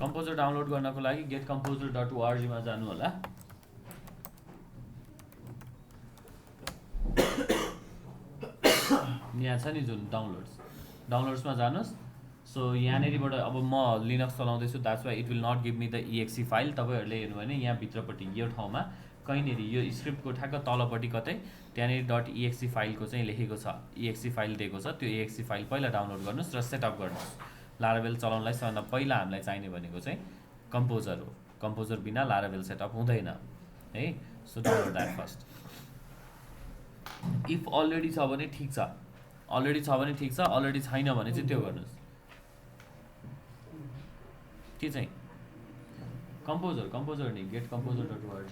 Composer download गर्नको लागि getcomposer.org मा जानु होला। यहाँ छ नि जुन डाउनलोड्समा जानुस्। सो यहाँनिरबाट अब म लिनक्स चलाउँदैछु, that's why it will not give me the exe file. तपाईँहरूले हेर्नु भने यहाँ भित्रपट्टि यो ठाउँमा कहीँनिर यो स्क्रिप्टको ठ्याक्क तलपट्टि कतै त्यहाँनिर .exe फाइलको चाहिँ लेखेको छ, exe फाइल दिएको छ। त्यो exe फाइल पहिला डाउनलोड गर्नुहोस् र सेटअप गर्नुहोस्। लारावेल चलाउनलाई सबभन्दा पहिला हामीलाई चाहिने भनेको चाहिँ कम्पोजर हो। कम्पोजर बिना लारावेल सेटअप हुँदैन है। So download that first. If already छ भने ठिक छ, अलरेडी छ भने ठिक छ, अलरेडी छैन भने चाहिँ त्यो गर्नुहोस्। के चाहिँ कम्पोजर नि getcomposer.org।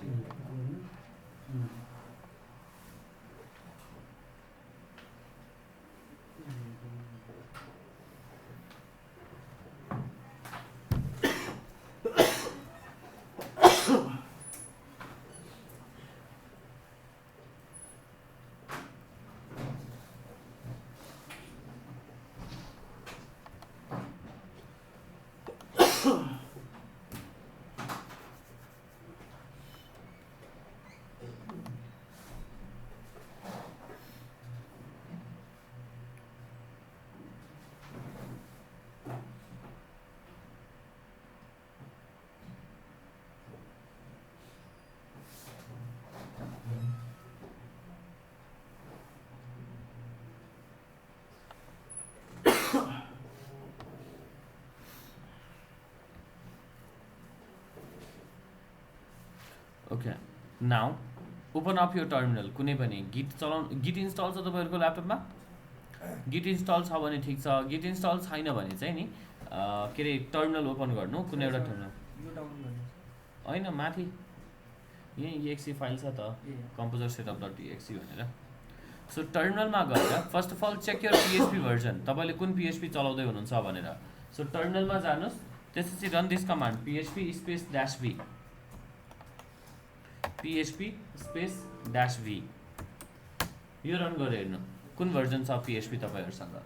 Okay, now open up यो टर्मिनल। कुनै पनि गिट इन्स्टल छ तपाईँहरूको ल्यापटपमा? गिट इन्स्टल छ भने ठिक छ, गिट इन्स्टल छैन भने चाहिँ नि के अरे टर्मिनल ओपन गर्नु, कुनै एउटा टर्मिनल होइन, माथि यहीँ exe फाइल छ त, कम्पोजर setup.exe भनेर। सो टर्मिनलमा गएर first of all check your PHP version, तपाईँले कुन PHP चलाउँदै हुनुहुन्छ भनेर। सो टर्मिनलमा जानुहोस्, त्यसपछि run this command PHP -v PHP -v यो रन गरेर हेर्नु कुन भर्जन छ PHP तपाईहरुसँग।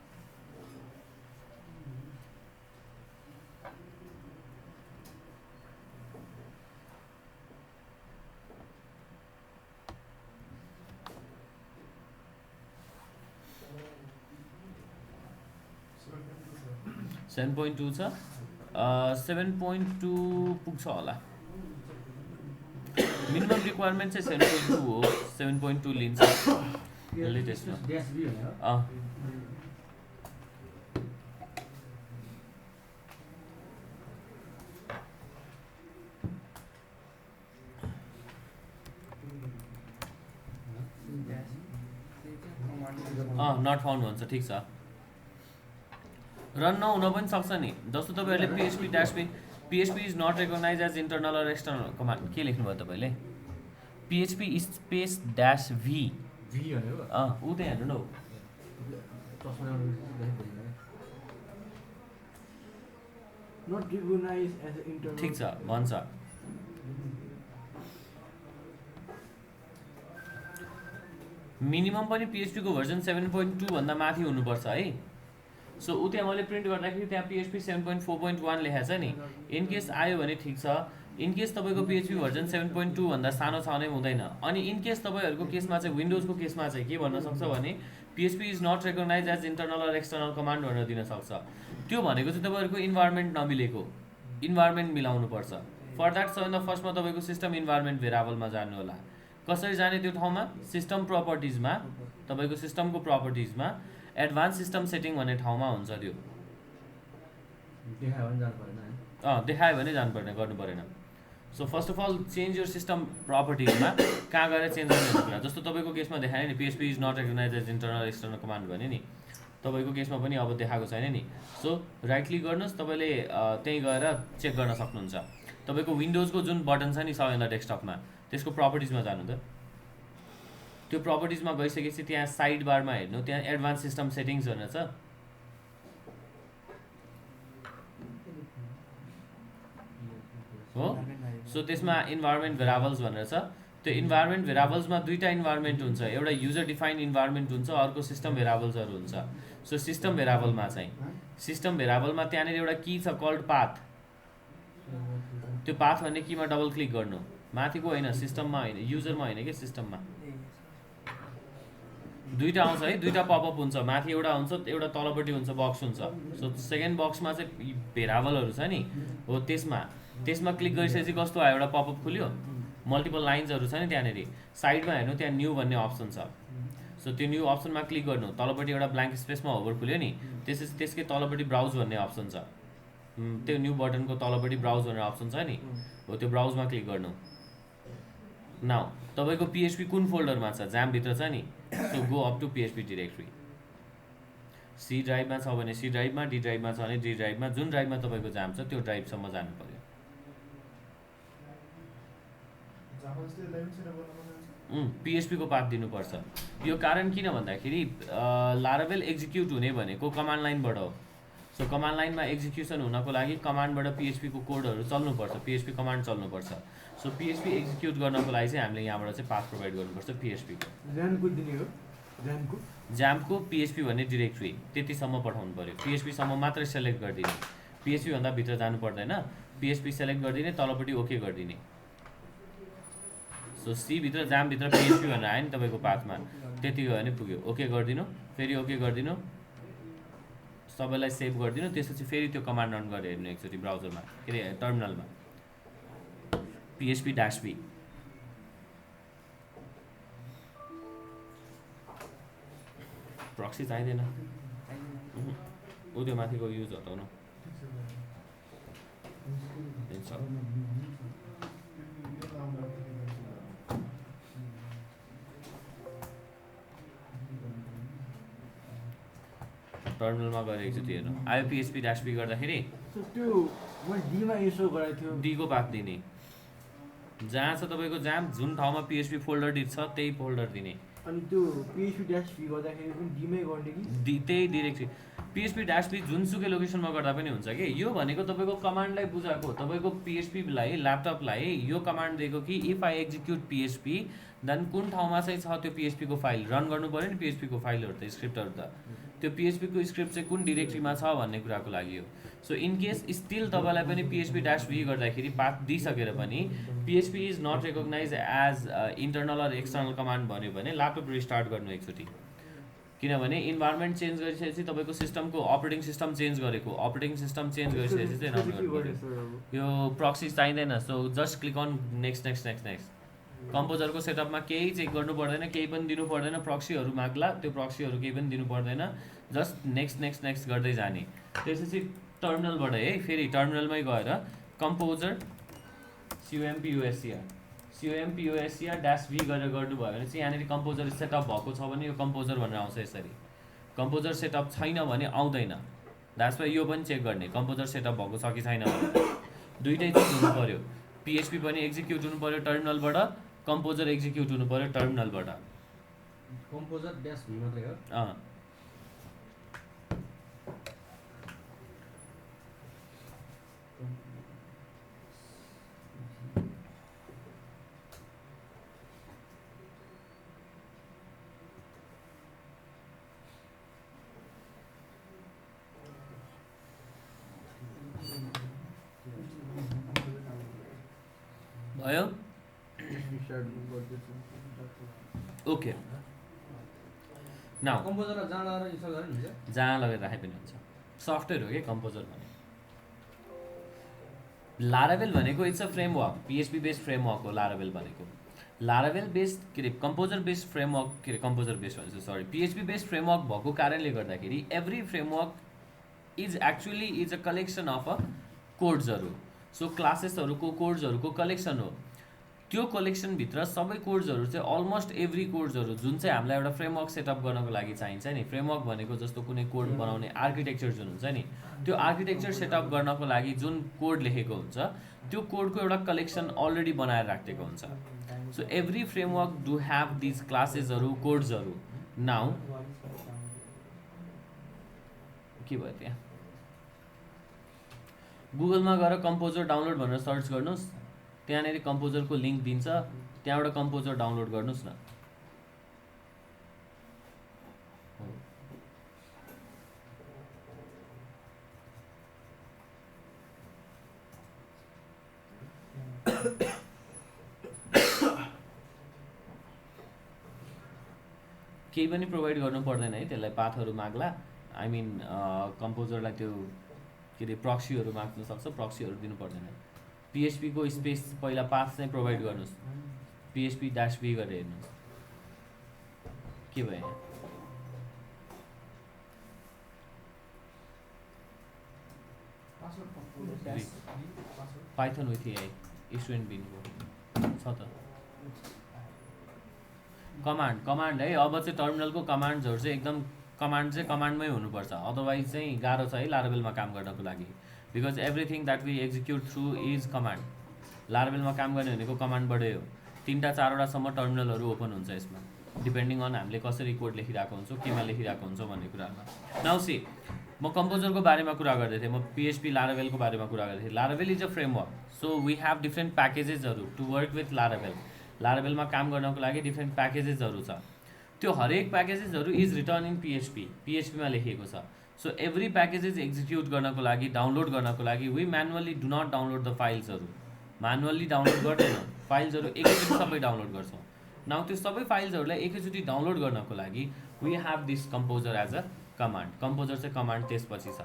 सेभेन 7.2 छ, 7.2 पुग्छ होला। मिनिमम रिक्वायरमेन्ट चाहिँ 7.2 हो, 7.2 लिन्छ लेटेस्टमा। नट फाउन्ड भन्छ, ठिक छ। रन नहुन पनि सक्छ नि, जस्तो तपाईहरुले PHP is not recognise as internal or external command के लेख्नु भयो तपाईले? PHP -v उ त्यहाँ हेर्नु न। नट रिकग्नाइज एज इन्टरनल, ठीक छ भन्छ। मिनिमम पनि PHP को भर्जन 7.2 भन्दा माथि हुनुपर्छ है। सो उ त्यहाँ मैले प्रिन्ट गर्दाखेरि त्यहाँ PHP 7.4.1 लेखेको छ नि। इन केस आयो भने ठिक छ, इन केस तपाईको PHP भर्जन 7.2 भन्दा सानो छ भने हुँदैन। अनि इन केस तपाईहरुको केसमा चाहिँ विन्डोजको केसमा चाहिँ के भन्न सक्छ भने PHP is not recognise as internal or external command भनेर दिन सक्छ। त्यो भनेको चाहिँ तपाईहरुको इन्भाइरोमेन्ट नमिलेको, इन्भाइरोमेन्ट मिलाउनु पर्छ। फर दैट सबैभन्दा फर्स्टमा तपाईको सिस्टम इन्भाइरोमेन्ट भेरिएबलमा जानु होला। कसरी जाने त्यो ठाउँमा? सिस्टम प्रपर्टिजमा, तपाईको सिस्टमको प्रपर्टिजमा एडभान्स सिस्टम सेटिङ भन्ने ठाउँमा हुन्छ। त्यो देखायो भने जानु पर्दैन, गर्नु परेन। So first of all change your system प्रपर्टिजमा कहाँ गएर चेन्ज गर्ने कुरा। जस्तो तपाईको केसमा देखायो नि PHP is not recognise as internal external command भने नि, तपाईको केसमा पनि अब देखाएको छैन नि। सो राइट क्लिक गर्नुहोस्, तपाईले त्यही गएर चेक गर्न सक्नुहुन्छ। तपाईको विन्डोजको जुन बटन छ नि सबैभन्दा डेस्कटपमा, त्यसको प्रपर्टिजमा जानु त। त्यो प्रपर्टिजमा गइसकेपछि त्यहाँ साइड बारमा हेर्नु, त्यहाँ एडभान्स सिस्टम सेटिङ्स भनेर छ। हो, सो त्यसमा इन्भाइरोमेन्ट भेरिएबल्स भनेर छ। त्यो इन्भाइरोमेन्ट भेरिएबल्समा दुईटा इन्भाइरोमेन्ट हुन्छ, एउटा युजर डिफाइन्ड इन्भाइरोमेन्ट हुन्छ, अर्को सिस्टम भेरिएबल्सहरु हुन्छ। सो सिस्टम भेरिएबलमा चाहिँ त्यहाँनिर एउटा की छ कल्ड पाथ। त्यो पाथ भन्ने केमा डबल क्लिक गर्नु, माथिको होइन, सिस्टममा होइन, युजरमा होइन कि सिस्टममा। दुईवटा आउँछ है, दुईवटा पपअप हुन्छ, माथि एउटा हुन्छ, एउटा तलपट्टि हुन्छ, बक्स हुन्छ। सो सेकेन्ड बक्समा चाहिँ भेराबलहरू छ नि, हो त्यसमा क्लिक गरिसकेपछि कस्तो आयो, एउटा पपअप खुल्यो, मल्टिपल लाइन्सहरू छ नि त्यहाँनिर। साइडमा हेर्नु त्यहाँ न्यू भन्ने अप्सन छ। सो त्यो न्यू अप्सनमा क्लिक गर्नु, तलपट्टि एउटा ब्ल्याङ्क स्पेसमा होभर खुल्यो नि, त्यसपछि त्यसकै तलपट्टि ब्राउज भन्ने अप्सन छ। त्यो न्यू बटनको तलपट्टि ब्राउज भन्ने अप्सन छ नि, हो त्यो ब्राउजमा क्लिक गर्नु। नाउ तपाईँको पिएचपी कुन फोल्डरमा छ, जामभित्र छ नि, so go up to PHP directory. C ड्राइभमा छ भने सी ड्राइभमा, डी ड्राइभमा छ भने डी ड्राइभमा, जुन ड्राइभमा तपाईँको जाम छ त्यो ड्राइभसम्म जानु पऱ्यो। पिएचपीको पाथ दिनुपर्छ। यो कारण किन भन्दाखेरि लारावेल एक्जिक्युट हुने भनेको कमान्ड लाइनबाट हो। सो कमान्ड लाइनमा एक्जिक्युसन हुनको लागि कमान्डबाट पिएचपीको कोडहरू चल्नुपर्छ, पिएचपी कमान्ड चल्नुपर्छ। सो पिएचपी एक्जिक्युट गर्नको लागि चाहिँ हामीले यहाँबाट चाहिँ पाथ प्रोभाइड गर्नुपर्छ पिएचपीको। जामको पिएचपी भन्ने डिरेक्टरी त्यतिसम्म पठाउनु पऱ्यो, पिएचपीसम्म मात्रै सेलेक्ट गरिदिने, पिएचपी भन्दा भित्र जानु पर्दैन। पिएचपी सेलेक्ट गरिदिने, तलपट्टि ओके गरिदिने। सो सीभित्र जामभित्र पिएचपी भनेर आयो नि तपाईँको पाथमा, त्यति गयो भने पुग्यो। ओके गरिदिनु, फेरि ओके गरिदिनु, सबैलाई सेभ गरिदिनु, त्यसपछि फेरि त्यो कमान्ड रन गरेर हेर्नु एकचोटि ब्राउजरमा, के अरे टर्मिनलमा, PHP -B। प्रक्सी चाहिँदैन, ऊ त्यो माथिको युज हटाउनु। टर्मिनलमा गएर एकचोटि हेर्नु, आयो PHP -B गर्दाखेरि त्यो मैले डीमा यसो गरेको थियो, डीको पाथ दिने, जहाँ छ तपाईँको जाम, जुन ठाउँमा PHP फोल्डर छ त्यही फोल्डर दिने। अनि त्यो PHP -B गर्दाखेरि पनि डीमै गर्ने कि त्यही डिरेक्टली PHP -B जुनसुकै लोकेसनमा गर्दा पनि हुन्छ कि। यो भनेको तपाईँको कमान्डलाई बुझाएको, तपाईँको PHP-लाई ल्यापटपलाई यो कमान्ड दिएको कि if I execute PHP then कुन ठाउँमा चाहिँ छ त्यो PHP को फाइल रन गर्नु पऱ्यो नि। PHP को फाइलहरू त स्क्रिप्टहरू त त्यो PHP को स्क्रिप्ट चाहिँ कुन डिरेक्टरीमा छ भन्ने कुराको लागि हो। सो इन केस स्टिल तपाईँलाई पनि PHP -B गर्दाखेरि पाथ दिइसकेर पनि PHP is not recognise as internal or external command भन्यो भने ल्यापटप रिस्टार्ट गर्नु एकचोटि, किनभने इन्भाइरोमेन्ट चेन्ज गरिसकेपछि तपाईँको सिस्टमको अपरेटिङ सिस्टम चेन्ज गरेको, अपरेटिङ सिस्टम चेन्ज गरिसकेपछि चाहिँ रन गर्नु पऱ्यो। यो प्रक्सी चाहिँदैन। So just click on next next next next. कम्पोजरको सेटअपमा केही चेक गर्नु पर्दैन, केही पनि दिनु पर्दैन, प्रक्सीहरू माग्ला त्यो प्रक्सीहरू केही पनि दिनु पर्दैन, जस्ट नेक्स्ट नेक्स्ट नेक्स्ट गर्दै जाने। त्यसपछि टर्मिनलबाट है फेरि टर्मिनलमै गएर कम्पोजर COMPUSCR -V गरेर गर्नुभयो भने चाहिँ यहाँनिर कम्पोजर सेटअप भएको छ भने यो कम्पोजर भनेर आउँछ यसरी। कम्पोजर सेटअप छैन भने आउँदैन, द्याट्स वाइ यो पनि चेक गर्ने कम्पोजर सेटअप भएको छ कि छैन भने। दुइटै चिज हुनु पऱ्यो, PHP पनि एक्जिक्युट हुनु पऱ्यो टर्मिनलबाट, कम्पोजर एक्जिक्युट हुनु पऱ्यो टर्मिनलबाट। कम्पोजर -V मात्रै हो। भयो ओके। नाउ कम्पोजरलाई जहाँ लगेर इन्स्टल गरे नि हुन्छ, जहाँ लगेर राखे पनि हुन्छ, सफ्टवेयर हो कि कम्पोजर भने। लारावेल भनेको it's a framework, PHP based framework हो लारावेल भनेको। लारावेल बेस्ड के अरे कम्पोजर बेस्ड फ्रेमवर्क, के अरे कम्पोजर बेस्ड भन्छ सरी, PHP बेस्ड फ्रेमवर्क भएको कारणले गर्दाखेरि every framework is a collection of a कोड्सहरू। सो क्लासेसहरूको कोड्सहरूको कलेक्सन हो। त्यो कलेक्सनभित्र सबै कोड्सहरू चाहिँ अलमोस्ट एभ्री कोड्सहरू जुन चाहिँ हामीलाई एउटा फ्रेमवर्क सेटअप गर्नको लागि चाहिन्छ नि, फ्रेमवर्क भनेको जस्तो कुनै कोड बनाउने आर्किटेक्चर जुन हुन्छ नि, त्यो आर्किटेक्चर सेटअप गर्नको लागि जुन कोड लेखेको हुन्छ त्यो कोडको एउटा कलेक्सन अलरेडी बनाएर राखेको हुन्छ। So every framework do have these क्लासेसहरू, कोड्सहरू। नाउ के भयो त्यहाँ, गुगलमा गएर कम्पोजर डाउनलोड भनेर सर्च गर्नुहोस्, त्यहाँनिर कम्पोजरको लिङ्क दिन्छ, त्यहाँबाट कम्पोजर डाउनलोड गर्नुहोस् न। केही पनि प्रोभाइड गर्नु पर्दैन है, त्यसलाई पाथहरू माग्ला। आई मिन कम्पोजरलाई त्यो के अरे प्रक्सीहरू माग्न सक्छ, प्रक्सीहरू दिनु पर्दैन। PHP को स्पेस पहिला पाथ चाहिँ प्रोभाइड गर्नुहोस्, PHP-v गरेर हेर्नुहोस् के भयो यहाँ। पाइथन विथ एआई स्टुडेन्ट बिनको छ त कमान्ड है। अब चाहिँ टर्मिनलको कमान्ड्सहरू चाहिँ एकदम कमान्डमै हुनुपर्छ, अदरवाइज चाहिँ गाह्रो छ है लारावेलमा काम गर्नको लागि। Because everything that we execute through is command. लारावेलमा काम गर्ने भनेको कमान्डबाटै हो। 3टा 4वटासम्म टर्मिनलहरू ओपन हुन्छ यसमा, डिपेन्डिङ अन हामीले कसरी कोड लेखिरहेको हुन्छौँ, केमा लेखिरहेको हुन्छौँ भन्ने कुरामा। नाउ सी, म कम्पोजरको बारेमा कुरा गर्दै थिएँ, म PHP लारावेलको बारेमा कुरा गर्दै थिएँ। Laravel is a framework, so we have different प्याकेजेसहरू टु वर्क विथ लारावेल। लारावेलमा काम गर्नको लागि डिफ्रेन्ट प्याकेजेसहरू छ। त्यो हरेक प्याकेजेसहरू इज रिटर्न इन PHP मा लेखिएको छ। सो एभ्री प्याकेजेस एक्जिक्युट गर्नको लागि, डाउनलोड गर्नको लागि we manually do not download the फाइल्सहरू। म्यानुअली डाउनलोड गर्दैनौँ, फाइल्सहरू एकैचोटि सबै डाउनलोड गर्छौँ। नाउ त्यो सबै फाइल्सहरूलाई एकैचोटि डाउनलोड गर्नको लागि we have this composer as a command. Composer चाहिँ कमान्ड त्यसपछि छ।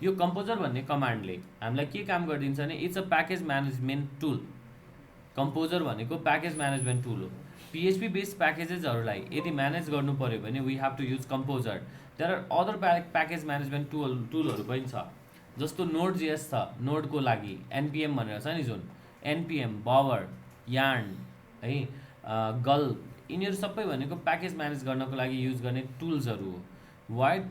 यो कम्पोजर भन्ने कमान्डले हामीलाई के काम गरिदिन्छ भने it's a package management tool. Composer भनेको प्याकेज म्यानेजमेन्ट टुल हो। PHP बेस्ड प्याकेजेसहरूलाई यदि म्यानेज गर्नु पऱ्यो भने we have to use composer. There are other package management टुलहरू पनि छ, जस्तो Node.js छ, नोडको लागि NPM भनेर छ नि, जुन NPM, बवर, यार्न है, गल्प, यिनीहरू सबै भनेको प्याकेज म्यानेज गर्नको लागि युज गर्ने टुल्सहरू हो। What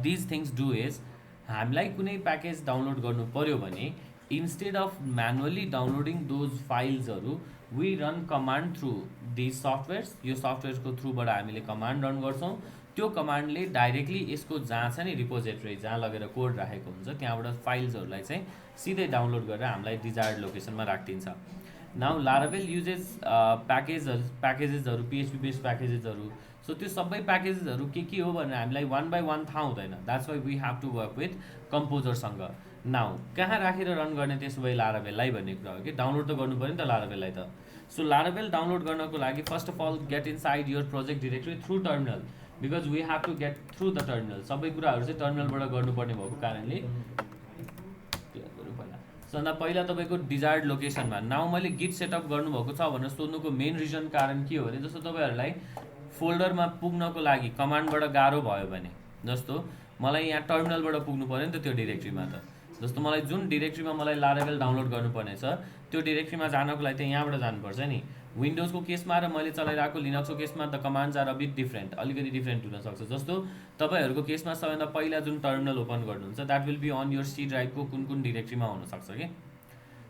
these things do is, हामीलाई कुनै प्याकेज डाउनलोड गर्नु पऱ्यो भने instead of manually downloading those फाइल्सहरू we run command through these softwares. यो सफ्टवेयर्सको थ्रुबाट हामीले कमान्ड रन गर्छौँ। त्यो कमान्डले डाइरेक्टली यसको जहाँ छ नि रिपोजिटरी, जहाँ लगेर कोड राखेको हुन्छ, त्यहाँबाट फाइल्सहरूलाई चाहिँ सिधै डाउनलोड गरेर हामीलाई डिजायर्ड लोकेसनमा राखिदिन्छ। नाउ लारावेल युजेस प्याकेजेसहरू PHP बेस्ड प्याकेजेसहरू। सो त्यो सबै प्याकेजेसहरू के हो भनेर हामीलाई 1 by 1 थाहा हुँदैन। That's why we have to work with कम्पोजरसँग। नाउ कहाँ राखेर रन गर्ने त्यसो भए लारावेललाई भन्ने कुरा हो कि डाउनलोड त गर्नु पऱ्यो नि त लारावेललाई त। सो लारावेल डाउनलोड गर्नको लागि first of all get inside your project directory through terminal, because we have to get through the terminal. सबै कुराहरू चाहिँ टर्मिनलबाट गर्नुपर्ने भएको कारणले पहिला तपाईँको डिजायर्ड लोकेसनमा। नाउ मैले गिट सेटअप गर्नुभएको छ भनेर सोध्नुको मेन रिजन कारण के हो भने जस्तो तपाईँहरूलाई फोल्डरमा पुग्नको लागि कमान्डबाट गाह्रो भयो भने, जस्तो मलाई यहाँ टर्मिनलबाट पुग्नु पऱ्यो नि त त्यो डिरेक्ट्रीमा त। जस्तो मलाई जुन डिरेक्ट्रीमा मलाई लारावेल डाउनलोड गर्नुपर्ने छ त्यो डिरेक्ट्रीमा जानको लागि त यहाँबाट जानुपर्छ नि। विन्डोजको केसमा र मैले चलाइरहेको लिनक्सको केसमा the commands are a bit different, अलिकति डिफ्रेन्ट हुनसक्छ। जस्तो तपाईँहरूको केसमा सबैभन्दा पहिला जुन टर्मिनल ओपन गर्नुहुन्छ that will be on your C ड्राइभको कुन डिरेक्ट्रीमा हुनसक्छ कि।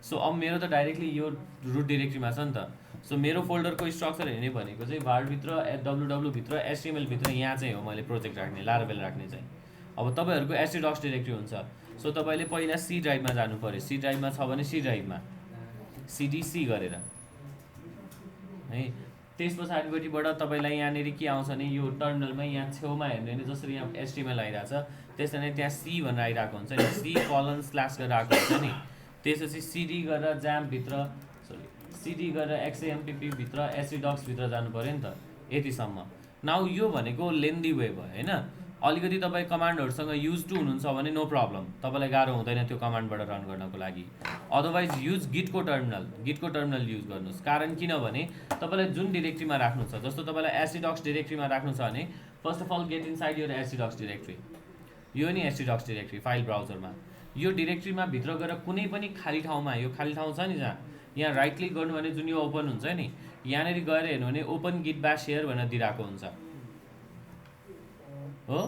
सो अब मेरो त डाइरेक्टली यो रुट डिरेक्ट्रीमा छ नि त। सो मेरो फोल्डरको स्ट्रक्चर हेर्ने भनेको चाहिँ varभित्र www भित्र HTML भित्र यहाँ चाहिँ हो मैले प्रोजेक्ट राख्ने, लारावेल राख्ने चाहिँ। अब तपाईँहरूको htdocs डिरेक्ट्री हुन्छ। सो तपाईँले पहिला सी ड्राइभमा जानु पऱ्यो, सी ड्राइभमा छ भने सी ड्राइभमा CDC गरेर है। त्यस पछाडिपट्टिबाट तपाईँलाई यहाँनिर के आउँछ भने यो टर्मिनलमा यहाँ छेउमा हेर्नु भने जसरी यहाँ HTML आइरहेछ त्यसरी नै त्यहाँ C भनेर आइरहेको हुन्छ नि, C:/ गरेर आएको हुन्छ नि। त्यसपछि CD गरेर CD गरेर XAMPP भित्र htdocs भित्र जानु पऱ्यो नि त, यतिसम्म। नाउ यो भनेको लेन्दी वे भयो होइन। अलिकति तपाईँ कमान्डहरूसँग युज टु हुनुहुन्छ भने नो प्रब्लम, तपाईँलाई गाह्रो हुँदैन त्यो कमान्डबाट रन गर्नको लागि। अदरवाइज युज गिटको टर्मिनल युज गर्नुहोस्। कारण किनभने तपाईँलाई जुन डिरेक्ट्रीमा राख्नु छ, जस्तो तपाईँलाई htdocs डिरेक्ट्रीमा राख्नु छ भने first of all get inside your htdocs directory. यो नि htdocs डिरेक्ट्री फाइल ब्राउजरमा। यो डिरेक्ट्रीमा भित्र गएर कुनै पनि खाली ठाउँमा, यो खाली ठाउँ छ नि जहाँ यहाँ राइट क्लिक गर्नु भने जुन यो ओपन हुन्छ नि, यहाँनिर गएर हेर्नु भने ओपन गिट bash here भनेर दिइरहेको हुन्छ हो।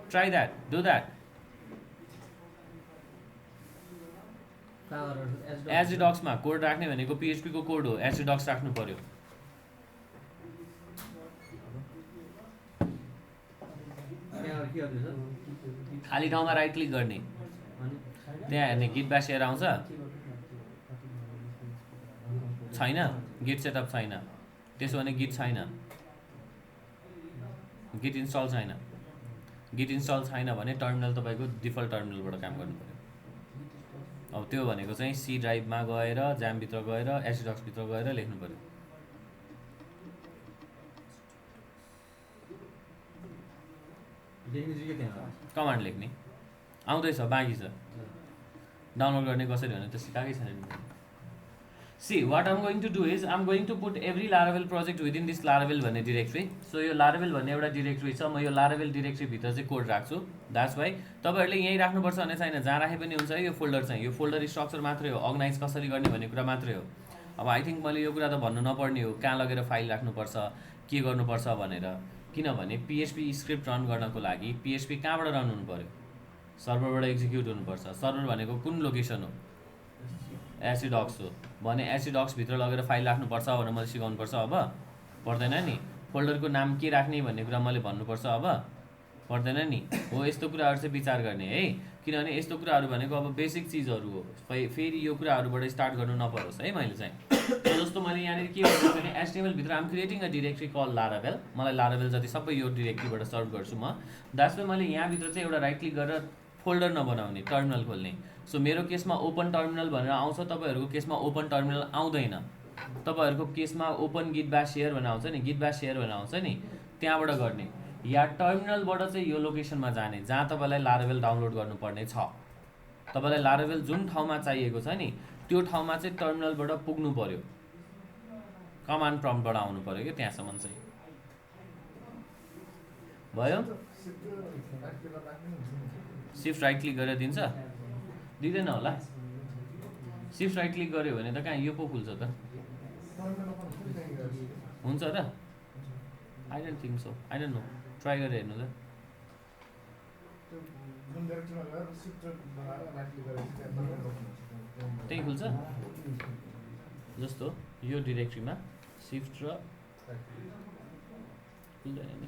Try that, do that. htdocsमा कोड राख्ने भनेको PHP को कोड हो, htdocs राख्नु पर्यो। खाली ठाउँमा राइट क्लिक गर्ने, त्यहाँ हेर्ने गिट bash here आउँछ छैन, गिट सेटअप छैन, त्यसो भने गिट छैन, गिट इन्स्टल छैन। गिट इन्स्टल छैन भने टर्मिनल तपाईँको डिफल्ट टर्मिनलबाट काम गर्नु पर्यो। अब त्यो भनेको चाहिँ सी ड्राइभमा गएर ज्यामभित्र गएर एसिडक्सभित्र गएर लेख्नु पर्यो। कमान्ड लेख्ने आउँदैछ, बाँकी छ। डाउनलोड गर्ने कसरी भने त सिकाएकै छैन नि। C what I'm going to do is I'm going to put every Laravel project within this Laravel भन्ने डिरेक्ट्री। सो यो लारावेल भन्ने एउटा डिरेक्ट्री छ, म यो लारावेल डिरेक्ट्रीभित्र चाहिँ कोड राख्छु। द्याट्स वाइ तपाईँहरूले यहीँ राख्नुपर्छ भन्ने छैन, जहाँ राखे पनि हुन्छ। यो फोल्डर चाहिँ यो फोल्डर स्ट्रक्चर मात्रै हो, अर्गनाइज कसरी गर्ने भन्ने कुरा मात्रै हो। अब आई थिङ्क मैले यो कुरा त भन्नु नपर्ने हो कहाँ लगेर फाइल राख्नुपर्छ, के गर्नुपर्छ भनेर, किनभने पिएचपी स्क्रिप्ट रन गर्नको लागि पिएचपी कहाँबाट रन हुनु पर्यो, सर्भरबाट एक्जिक्युट हुनुपर्छ। सर्भर भनेको कुन लोकेसन हो, एसिडक्स हो भने एसिडक्सभित्र लगेर फाइल राख्नुपर्छ भनेर मैले सिकाउनुपर्छ। अब पर्दैन नि। फोल्डरको नाम के राख्ने भन्ने कुरा मैले भन्नुपर्छ। अब पर्दैन नि। हो यस्तो कुराहरू चाहिँ विचार गर्ने है, किनभने यस्तो कुराहरू भनेको अब बेसिक चिजहरू हो। फेरि यो कुराहरूबाट स्टार्ट गर्नु नपरोस् है मैले चाहिँ। जस्तो मैले यहाँनिर के गर्छु भने एचटिएमएलभित्र I'm creating a directory call Laravel. मलाई लारावेल जति सबै यो डिरेक्ट्रीबाट सर्भ गर्छु म। द्याट्स वाइ मैले यहाँभित्र चाहिँ एउटा राइट क्लिक गरेर फोल्डर नबनाउने, टर्मिनल खोल्ने। सो मेरो केसमा ओपन टर्मिनल भनेर आउँछ, तपाईँहरूको केसमा ओपन टर्मिनल आउँदैन। तपाईँहरूको केसमा ओपन गिट ब्यास सेयर भनेर आउँछ नि, गिट ब्यास सेयर भनेर आउँछ नि, त्यहाँबाट गर्ने। या टर्मिनलबाट चाहिँ यो लोकेसनमा जाने जहाँ तपाईँलाई लारावेल डाउनलोड गर्नुपर्ने छ। तपाईँलाई लारावेल जुन ठाउँमा चाहिएको छ नि त्यो ठाउँमा चाहिँ टर्मिनलबाट पुग्नु पर्यो, कमान्ड प्रम्प्टबाट आउनु पर्यो कि त्यहाँसम्म चाहिँ भयो। सिफ्ट राइट क्लिक गरेर दिन्छ, दिँदैन होला। सिफ्ट राइट क्लिक गर्यो भने त कहाँ यो पो खुल्छ त, हुन्छ र? I don't think so, I don't know, try गरेर हेर्नु त। त्यही खुल्छ जस्तो यो डिरेक्ट्रीमा सिफ्ट र खुल्दैन नि।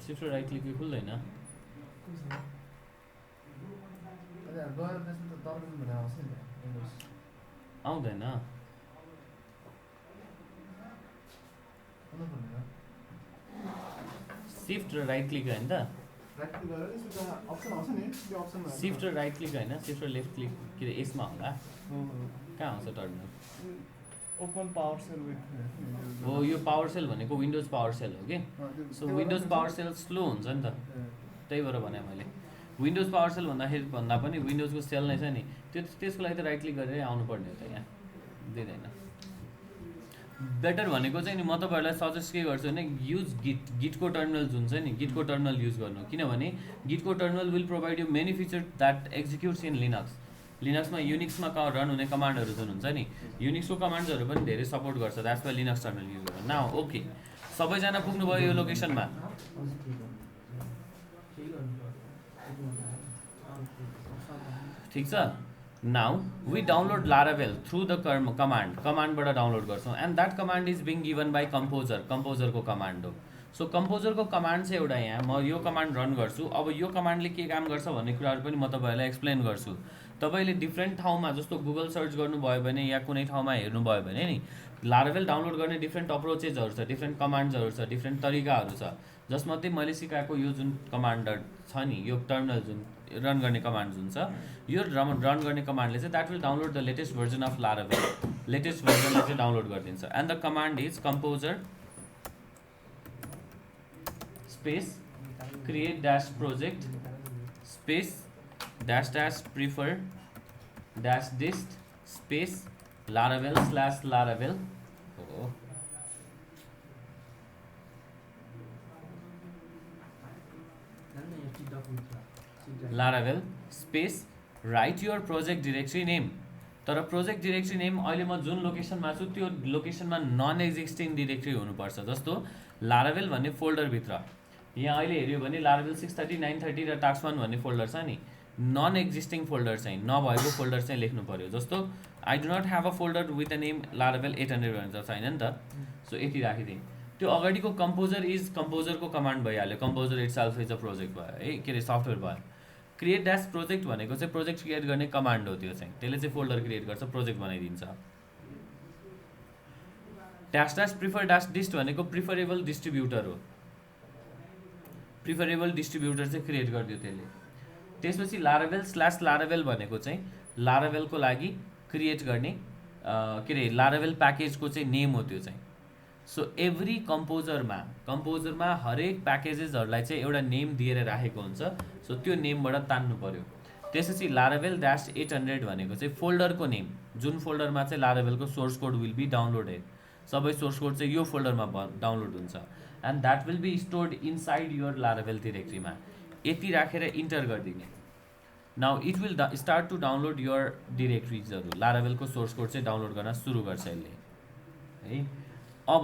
सिफ्ट र राइट क्लिक खुल्दैन, आउँदैन। सिफ्ट र राइट क्लिक होइन त, सिफ्ट र राइट क्लिक होइन, सिफ्ट र लेफ्ट क्लिक के अरे यसमा होला। कहाँ आउँछ टर्मिनल? ओपन पावर सेल हो, यो पावर सेल भनेको विन्डोज पावर सेल हो कि। So Windows PowerShell slow हुन्छ नि त, त्यही भएर भने मैले विन्डोज पावर सेल भन्दा पनि विन्डोजको सेल नै छ नि, त्यसको लागि त राइट क्लिक गरेर आउनुपर्ने हो त, यहाँ दिँदैन। बेटर भनेको चाहिँ नि म तपाईँहरूलाई सजेस्ट के गर्छु भने युज गिटको टर्मिनल जुन छ नि, गिटको टर्मिनल युज गर्नु। किनभने गिटको terminal will provide you many feature that executes in Linux. लिनक्समा युनिक्समा रन हुने कमान्डहरू जुन हुन्छ नि, युनिक्सको कमान्ड्सहरू पनि धेरै सपोर्ट गर्छ। That's why Linux terminal use गर्नु। नाउ ओके, सबैजना पुग्नुभयो यो लोकेसनमा? ठिक छ। Now we download Laravel through the कमान्डबाट डाउनलोड गर्छौँ। And that command is being given by composer, कम्पोजरको कमान्ड हो। सो कम्पोजरको कमान्ड चाहिँ एउटा यहाँ म यो कमान्ड रन गर्छु। अब यो कमान्डले के काम गर्छ भन्ने कुराहरू पनि म तपाईँहरूलाई एक्सप्लेन गर्छु। तपाईँले डिफ्रेन्ट ठाउँमा जस्तो गुगल सर्च गर्नुभयो भने या कुनै ठाउँमा हेर्नुभयो भने नि लारावेल डाउनलोड गर्ने डिफ्रेन्ट अप्रोचेसहरू छ, डिफ्रेन्ट कमान्ड्सहरू छ, डिफ्रेन्ट तरिकाहरू छ। जसमध्ये मैले सिकाएको यो जुन कमान्डर छ नि, यो टर्मिनल जुन रन गर्ने कमान्ड जुन छ, यो रन गर्ने कमान्डले चाहिँ that will download the latest version of Laravel. Latest भर्जनलाई चाहिँ डाउनलोड गरिदिन्छ। And the command is composer space create dash project space dash dash prefer dash dist space Laravel slash Laravel हो। Laravel space write your project directory name. तर project directory name अहिले म जुन लोकेसनमा छु त्यो लोकेसनमा नन एक्जिस्टिङ डिरेक्ट्री हुनुपर्छ। जस्तो Laravel भन्ने फोल्डरभित्र यहाँ अहिले हेऱ्यो भने लारावेल 630, 930 र टास्क1 भन्ने फोल्डर छ नि, नन एक्जिस्टिङ फोल्डर चाहिँ नभएको फोल्डर चाहिँ लेख्नु पर्यो। जस्तो I do not have a folder with the name Laravel 800 भनेर छैन नि त। सो यति राखिदिएँ। त्यो अगाडिको कम्पोजर इज कम्पोजरको कमान्ड भइहाल्यो। Composer itself is a project भयो है, के अरे सफ्टवेयर भयो। क्रिएट ड्यास प्रोजेक्ट भनेको चाहिँ प्रोजेक्ट क्रिएट गर्ने कमान्ड हो। त्यो चाहिँ त्यसले चाहिँ फोल्डर क्रिएट गर्छ, प्रोजेक्ट बनाइदिन्छ। ड्यास ड्यास प्रिफर ड्यास डिस्ट भनेको प्रिफरेबल डिस्ट्रिब्युटर हो। प्रिफरेबल डिस्ट्रिब्युटर चाहिँ क्रिएट गरिदियो त्यसले। त्यसपछि लारावेल भनेको चाहिँ लारावेलको लागि क्रिएट गर्ने के अरे लारावेल प्याकेजको चाहिँ नेम हो त्यो चाहिँ। सो एभ्री कम्पोजरमा हरेक प्याकेजेसहरूलाई चाहिँ एउटा नेम दिएर राखेको हुन्छ। सो त्यो नेमबाट तान्नु पर्यो। त्यसपछि लारावेल -800 भनेको चाहिँ फोल्डरको नेम, जुन फोल्डरमा चाहिँ लारावेलको source code will be downloaded, सबै सोर्स कोड चाहिँ यो फोल्डरमा डाउनलोड हुन्छ and that will be stored inside your Laravel डिरेक्टरीमा। यति राखेर इन्टर गरिदिने। Now it will start to download your डिरेक्टरिजहरू। लारावेलको सोर्स कोड चाहिँ डाउनलोड गर्न सुरु गर्छ यसले है। अब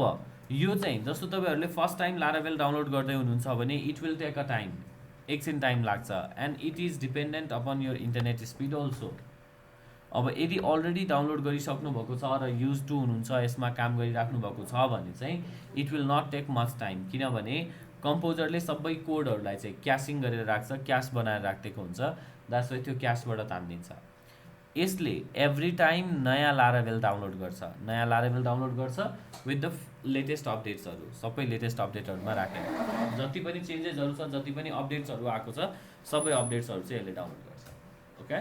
यो चाहिँ जस्तो तपाईँहरूले फर्स्ट टाइम लारावेल डाउनलोड गर्दै हुनुहुन्छ भने it will take a time, एकछिन टाइम लाग्छ and it is dependent upon your internet speed also. अब यदि अलरेडी डाउनलोड गरिसक्नु भएको छ र युज टु हुनुहुन्छ, यसमा काम गरिराख्नु भएको छ भने चाहिँ it will not take much time, किनभने कम्पोजरले सबै कोडहरूलाई चाहिँ क्यासिङ गरेर राख्छ, क्यास बनाएर राखेको हुन्छ। द्याट्स वाइ त्यो क्यासबाट तानिदिन्छ। यसले एभ्री टाइम नयाँ लारावेल डाउनलोड गर्छ विथ द लेटेस्ट अपडेट्सहरू, सबै लेटेस्ट अपडेटहरूमा राखेर जति पनि चेन्जेसहरू छ, जति पनि अपडेट्सहरू आएको छ, सबै अपडेट्सहरू चाहिँ यसले डाउनलोड गर्छ। ओके,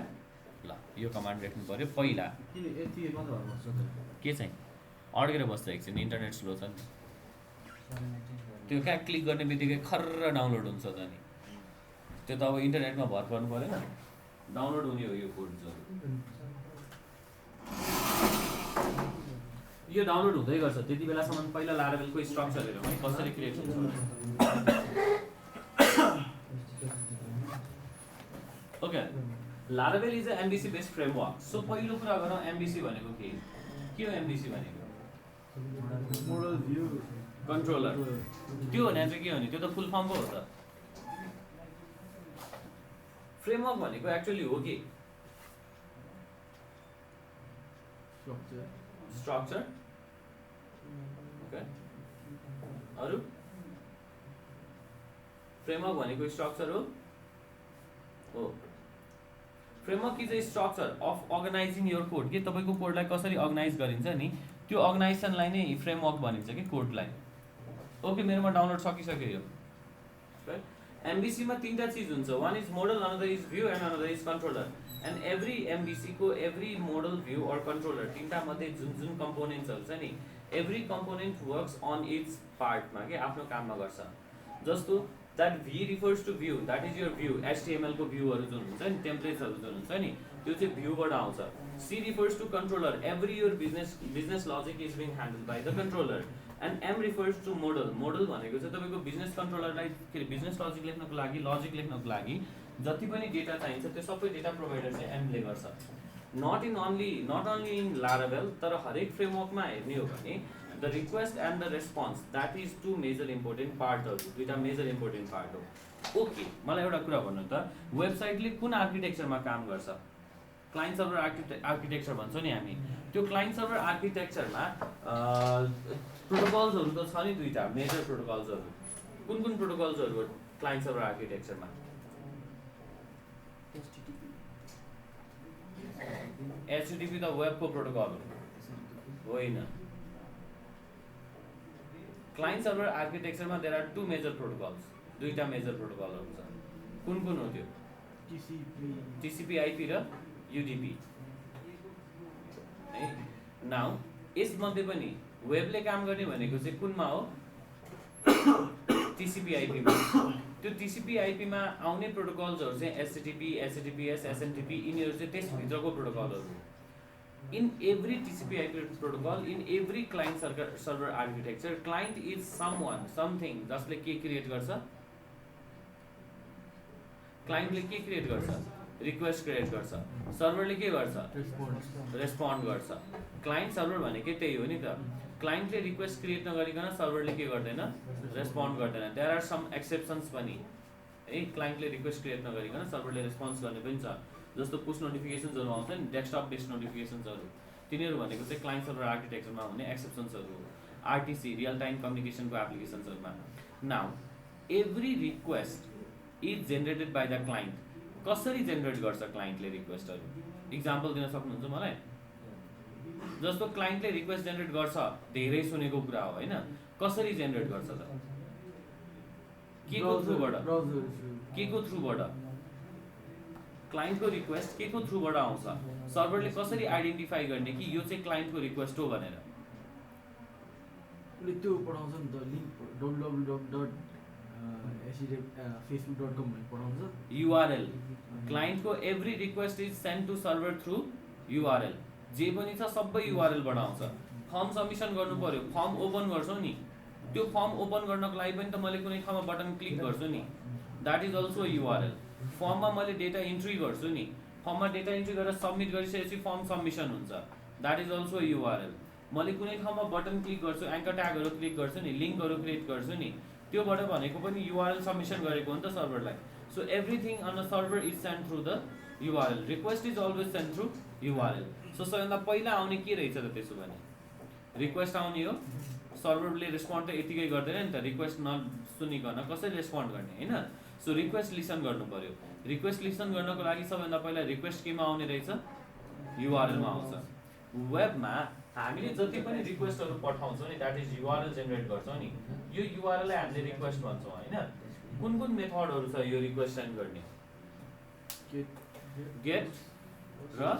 ल यो कमान्ड लेख्नु पऱ्यो पहिला। के चाहिँ अड्केर बस्छ एकछिन, इन्टरनेट स्लो छ नि, त्यो कहाँ क्लिक गर्ने बित्तिकै खर्र डाउनलोड हुन्छ त नि, त्यो त अब इन्टरनेटमा भर पर्नु परेन, डाउनलोड हुने हो यो कोड्सहरू। यो डाउनलोड हुँदै गर्छ, त्यति बेलासम्म पहिला लारावेलको स्ट्रक्चर हेरौँ है कसरी क्रिएट हुन्छ। Okay, Laravel is a MBC based framework. So पहिलो कुरा गरौँ एमबिसी भनेको के हो? एमबिसी भनेको मोडल भ्यू कन्ट्रोलर। त्यो भने चाहिँ के हो नि, त्यो त फुल फर्म पो हो त। फ्रेमवर्क भनेको एक्चुअली हो कि स्ट्रक्चर। ओके, अरू फ्रेमवर्क भनेको स्ट्रक्चर हो। Framework is a structure of organising your code. के तपाईँको कोडलाई कसरी अर्गनाइज गरिन्छ नि, त्यो अर्गनाइजेसनलाई नै फ्रेमवर्क भनिन्छ कि कोडलाई। ओके, मेरोमा डाउनलोड सकिसक्यो यो। एमबिसीमा तीनटा चिज हुन्छ, one is model, another is view and another is controller. And every MVC को एभ्री मोडल, भ्यू और कन्ट्रोलर तीनटा मध्ये जुन कम्पोनेन्ट्सहरू छ नि, every component works on its पार्टमा के आफ्नो काममा गर्छ। जस्तो that V refers to view, that is your view, HTML को भ्यूहरू जुन हुन्छ नि, टेम्प्लेट्सहरू जुन हुन्छ नि, त्यो चाहिँ भ्यूबाट आउँछ। C refers to controller, every your business logic is being handle by the controller. And M refers to model, model भनेको चाहिँ तपाईँको बिजनेस कन्ट्रोलरलाई के अरे बिजनेस लजिक लेख्नको लागि जति पनि डेटा चाहिन्छ त्यो सबै डेटा प्रोभाइडर चाहिँ एमले गर्छ। नट ओन्ली इन लारावेल, तर हरेक फ्रेमवर्कमा हेर्ने हो भने the request and the response, that is two major important पार्टहरू, दुईवटा मेजर इम्पोर्टेन्ट पार्ट हो। ओके, मलाई एउटा कुरा भन्नु त, वेबसाइटले कुन आर्किटेक्चरमा काम गर्छ? क्लाइन्ट सर्भर आर्किटेक्चर भन्छौँ नि हामी। त्यो क्लाइन्ट सर्भर आर्किटेक्चरमा प्रोटोकल्सहरू त छ नि दुईवटा मेजर प्रोटोकल्सहरू। कुन प्रोटोकल्सहरू हो क्लाइन्ट सर्भर आर्किटेक्चरमा? एचटीटीपी त वेबको प्रोटोकल हो, होइन। क्लाइन्ट सर्भर आर्किटेक्चरमा there are two major protocols, दुईटा मेजर प्रोटोकलहरू छ। कुन हो त्यो? टिसिपी आइपी र युडीपी है। नाउ यसमध्ये पनि वेबले काम गर्ने भनेको चाहिँ कुनमा हो? टिसिपी आइपीमा। त्यो टिसिपी आइपीमा आउने प्रोटोकल्सहरू चाहिँ एचटीटीपी, एचटीटीपीएस, एसएमटीपी, यिनीहरू चाहिँ त्यसभित्रको प्रोटोकलहरू। In every TCP IP protocol, in every client server architecture, client is something जसले के क्रिएट गर्छ? क्लाइन्टले के क्रिएट गर्छ? रिक्वेस्ट क्रिएट गर्छ। सर्भरले के गर्छ? रेस्पोन्ड गर्छ। क्लाइन्ट सर्भर भनेकै त्यही हो नि त। क्लाइन्टले रिक्वेस्ट क्रिएट नगरिकन सर्भरले के गर्दैन? रेस्पोन्ड गर्दैन। देयर आर सम एक्सेप्सन्स पनि है, क्लाइन्टले रिक्वेस्ट क्रिएट नगरिकन सर्भरले रेस्पोन्स गर्ने पनि छ। जस्तो पुश नोटिफिकेसन्सहरू आउँछ नि, डेस्कटप बेस्ड नोटिफिकेसन्सहरू, तिनीहरू भनेको चाहिँ क्लाइन्ट सर्भर आर्किटेक्चरमा हुने एक्सेप्सन्सहरू हो। आरटिसी, रियल टाइम कम्युनिकेसनको एप्लिकेसन्सहरूमा। Now every request is generated by the client. कसरी जेनेरेट गर्छ क्लाइन्टले रिक्वेस्टहरू? इक्जाम्पल दिन सक्नुहुन्छ मलाई? जस्तो क्लाइन्टले रिक्वेस्ट जेनेरेट गर्छ, धेरै सुनेको कुरा हो होइन, कसरी जेनेरेट गर्छ त? के को थ्रुबाट ब्राउजर के को थ्रुबाट क्लाइन्टको रिक्वेस्ट के को थ्रुबाट आउँछ सर्भरले कसरी आइडेन्टिफाई गर्ने कि यो चाहिँ क्लाइन्टको रिक्वेस्ट हो भनेर उसले त्यो पठाउँछ नि त लिङ्क www.facebook.com भन्ने पठाउँछ युआरएल क्लाइन्टको every request is send to server through URL जे पनि छ सबै युआरएलबाट आउँछ फर्म सबमिसन गर्नु पर्यो फर्म ओपन गर्छौ नि त्यो फर्म ओपन गर्नको लागि पनि त मैले कुनै ठाउँमा बटन क्लिक गर्छु नि द्याट इज अल्सो युआरएल फर्ममा मैले डेटा इन्ट्री गर्छु नि फर्ममा डेटा इन्ट्री गरेर सबमिट गरिसकेपछि फर्म सबमिसन हुन्छ द्याट इज अल्सो युआरएल मैले कुनै ठाउँमा बटन क्लिक गर्छु एङ्कर ट्यागहरू क्लिक गर्छु नि लिङ्कहरू क्रिएट गर्छु नि त्योबाट भनेको पनि युआरएल सबमिसन गरेको हो नि त सर्भरलाई so everything on a server is send through the URL request is always send through URL so सबैभन्दा पहिला आउने के रहेछ त त्यसो भने रिक्वेस्ट आउने हो सर्भरले रेस्पोन्ड त यतिकै गर्दैन नि त रिक्वेस्ट नसुनिकन कसरी रेस्पोन्ड गर्ने होइन सो रिक्वेस्ट लिसन गर्नु पर्यो रिक्वेस्ट लिसन गर्नको लागि सबैभन्दा पहिला रिक्वेस्ट केमा आउने रहेछ युआरएलमा आउँछ वेबमा हामीले जति पनि रिक्वेस्टहरू पठाउँछौँ नि द्याट इज युआरएल जेनेरेट गर्छौँ नि यो युआरएललाई हामीले रिक्वेस्ट भन्छौँ होइन कुन कुन मेथडहरू छ यो रिक्वेस्ट सेन्ड गर्ने गेट र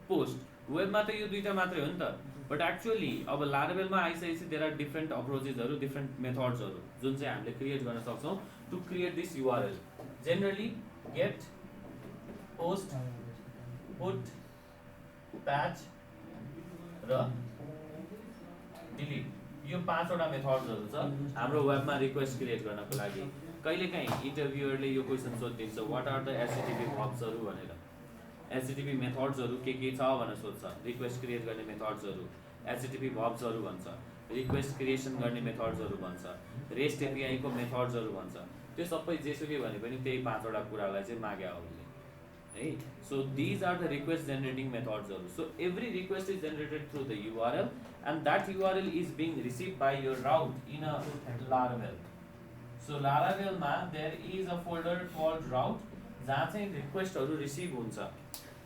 पोस्ट वेबमा त यो दुईटा मात्रै हो नि त बट एक्चुअली अब लारावेलमा आइसकेपछि देयर आर डिफ्रेन्ट अप्रोचेसहरू डिफ्रेन्ट मेथड्सहरू जुन चाहिँ हामीले क्रिएट गर्न सक्छौँ to create this URL generally get post put patch र डिलिट यो 5वटा मेथड्सहरू छ हाम्रो वेबमा रिक्वेस्ट क्रिएट गर्नको लागि कहिलेकाहीँ इन्टरभ्युअरले यो क्वेसन सोधिदिन्छ वाट आर द एचटीटीपी हब्सहरू भनेर एचटीटीपी मेथड्सहरू के छ भनेर सोध्छ रिक्वेस्ट क्रिएट गर्ने मेथड्सहरू एचटीटीपी हब्सहरू भन्छ रिक्वेस्ट क्रिएसन गर्ने मेथड्सहरू भन्छ रेस्ट एपीआईको मेथड्सहरू भन्छ त्यो सबै जेसुकै भने पनि त्यही 5वटा कुरालाई चाहिँ माग्या हो उसले है so these are the request generating मेथड्सहरू so every request is generated through the URL and that URL is being receive by your route in a Laravel so लारावेलमा there is a folder called route जहाँ चाहिँ रिक्वेस्टहरू receive हुन्छ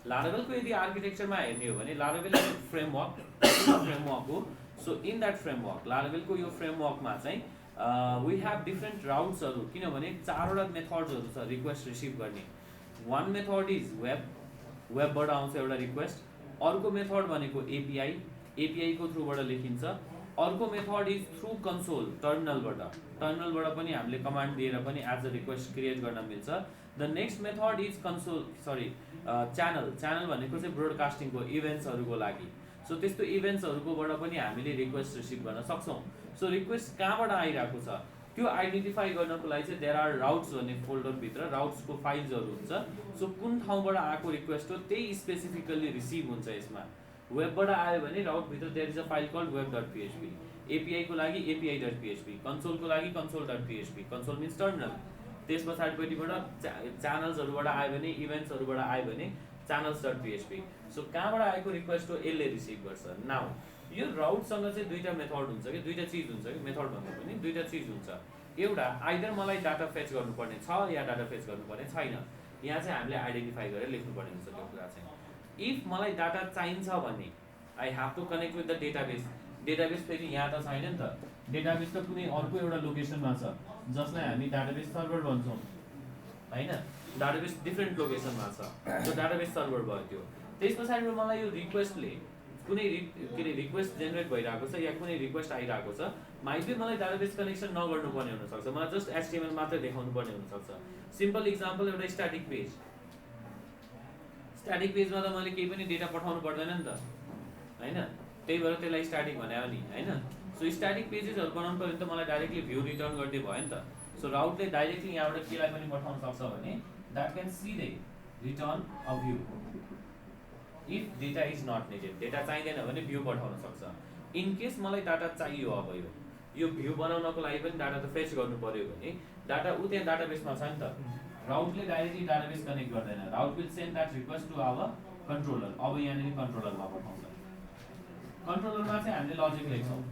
लारावेलको यदि आर्किटेक्चरमा हेर्ने हो भने Laravel framework हो सो इन द्याट फ्रेमवर्क लारावेलको यो फ्रेमवर्कमा चाहिँ वी हेभ डिफ्रेन्ट राउट्सहरू किनभने 4वटा मेथड्सहरू छ रिक्वेस्ट रिसिभ गर्ने वान मेथड इज वेबबाट आउँछ एउटा रिक्वेस्ट अर्को मेथड भनेको एपिआईको थ्रुबाट लेखिन्छ अर्को मेथड इज थ्रु कन्सोल टर्मिनलबाट पनि हामीले कमान्ड दिएर पनि एज अ रिक्वेस्ट क्रिएट गर्न मिल्छ the next method is channel भनेको चाहिँ ब्रोडकास्टिङको इभेन्ट्सहरूको लागि सो त्यस्तो इभेन्ट्सहरूकोबाट पनि हामीले रिक्वेस्ट रिसिभ गर्न सक्छौँ सो रिक्वेस्ट कहाँबाट आइरहेको छ त्यो आइडेन्टिफाई गर्नको लागि चाहिँ देयर आर राउट्स भन्ने फोल्डरभित्र राउट्सको फाइल्सहरू हुन्छ सो कुन ठाउँबाट आएको रिक्वेस्ट हो त्यही स्पेसिफिकल्ली रिसिभ हुन्छ यसमा वेबबाट आयो भने राउटभित्र there is a file called web.php एपिआईको लागि api.php कन्सोलको लागि console.php कन्सोल मिन्स टर्मिनल त्यस पछाडिपट्टिबाट च्यानल्सहरूबाट आयो भने इभेन्ट्सहरूबाट आयो भने channels.php सो कहाँबाट आएको रिक्वेस्ट हो यसले रिसिभ गर्छ नाउ यो राउटसँग चाहिँ दुईटा मेथड हुन्छ कि दुईटा चिज हुन्छ कि मेथड भन्दा पनि दुईटा चिज हुन्छ एउटा आइदर मलाई डाटा फेच गर्नुपर्ने छ या डाटा फेच गर्नुपर्ने छैन यहाँ चाहिँ हामीले आइडेन्टिफाई गरेर लेख्नुपर्ने हुन्छ त्यो कुरा चाहिँ इफ मलाई डाटा चाहिन्छ भने I have to connect with the database फेरि यहाँ त छैन नि त डेटाबेस त कुनै अर्को एउटा लोकेसनमा छ जसलाई हामी डाटाबेस सर्भर भन्छौँ होइन डाटाबेस डिफ्रेन्ट लोकेसनमा छ त्यो डाटाबेस सर्भर भयो त्यो त्यस पछाडि मलाई यो रिक्वेस्टले कुनै के अरे रिक्वेस्ट जेनेरेट भइरहेको छ या कुनै रिक्वेस्ट आइरहेको छ माइट बी मलाई डाटाबेस कनेक्सन नगर्नुपर्ने हुनसक्छ मलाई जस्ट एचटीएमएल मात्रै देखाउनु पर्ने हुनसक्छ सिम्पल इक्जाम्पल एउटा स्ट्याटिक पेजमा त मैले केही पनि डेटा पठाउनु पर्दैन नि त होइन त्यही भएर त्यसलाई स्ट्याटिक भने हो नि होइन सो स्ट्याटिक पेजेसहरू बनाउनु पऱ्यो भने त मलाई डाइरेक्टली भ्यू रिटर्न गर्ने भयो नि त सो राउटले डाइरेक्टली यहाँबाट केलाई पनि पठाउन सक्छ भने that can see they return a view if data is not needed data चाहिँदैन भने भ्यू पठाउन सक्छ इन केस मलाई डाटा चाहियो अब यो भ्यू बनाउनको लागि पनि डाटा त फेच गर्नु पर्यो भने डाटा त्यहाँ डाटाबेसमा छ नि त राउटले डाइरेक्टली डाटाबेस कनेक्ट गर्दैन route will send that request to our controller अब यहाँनिर कन्ट्रोलरमा पठाउँछ कन्ट्रोलरमा चाहिँ हामीले लजिक लेख्छौँ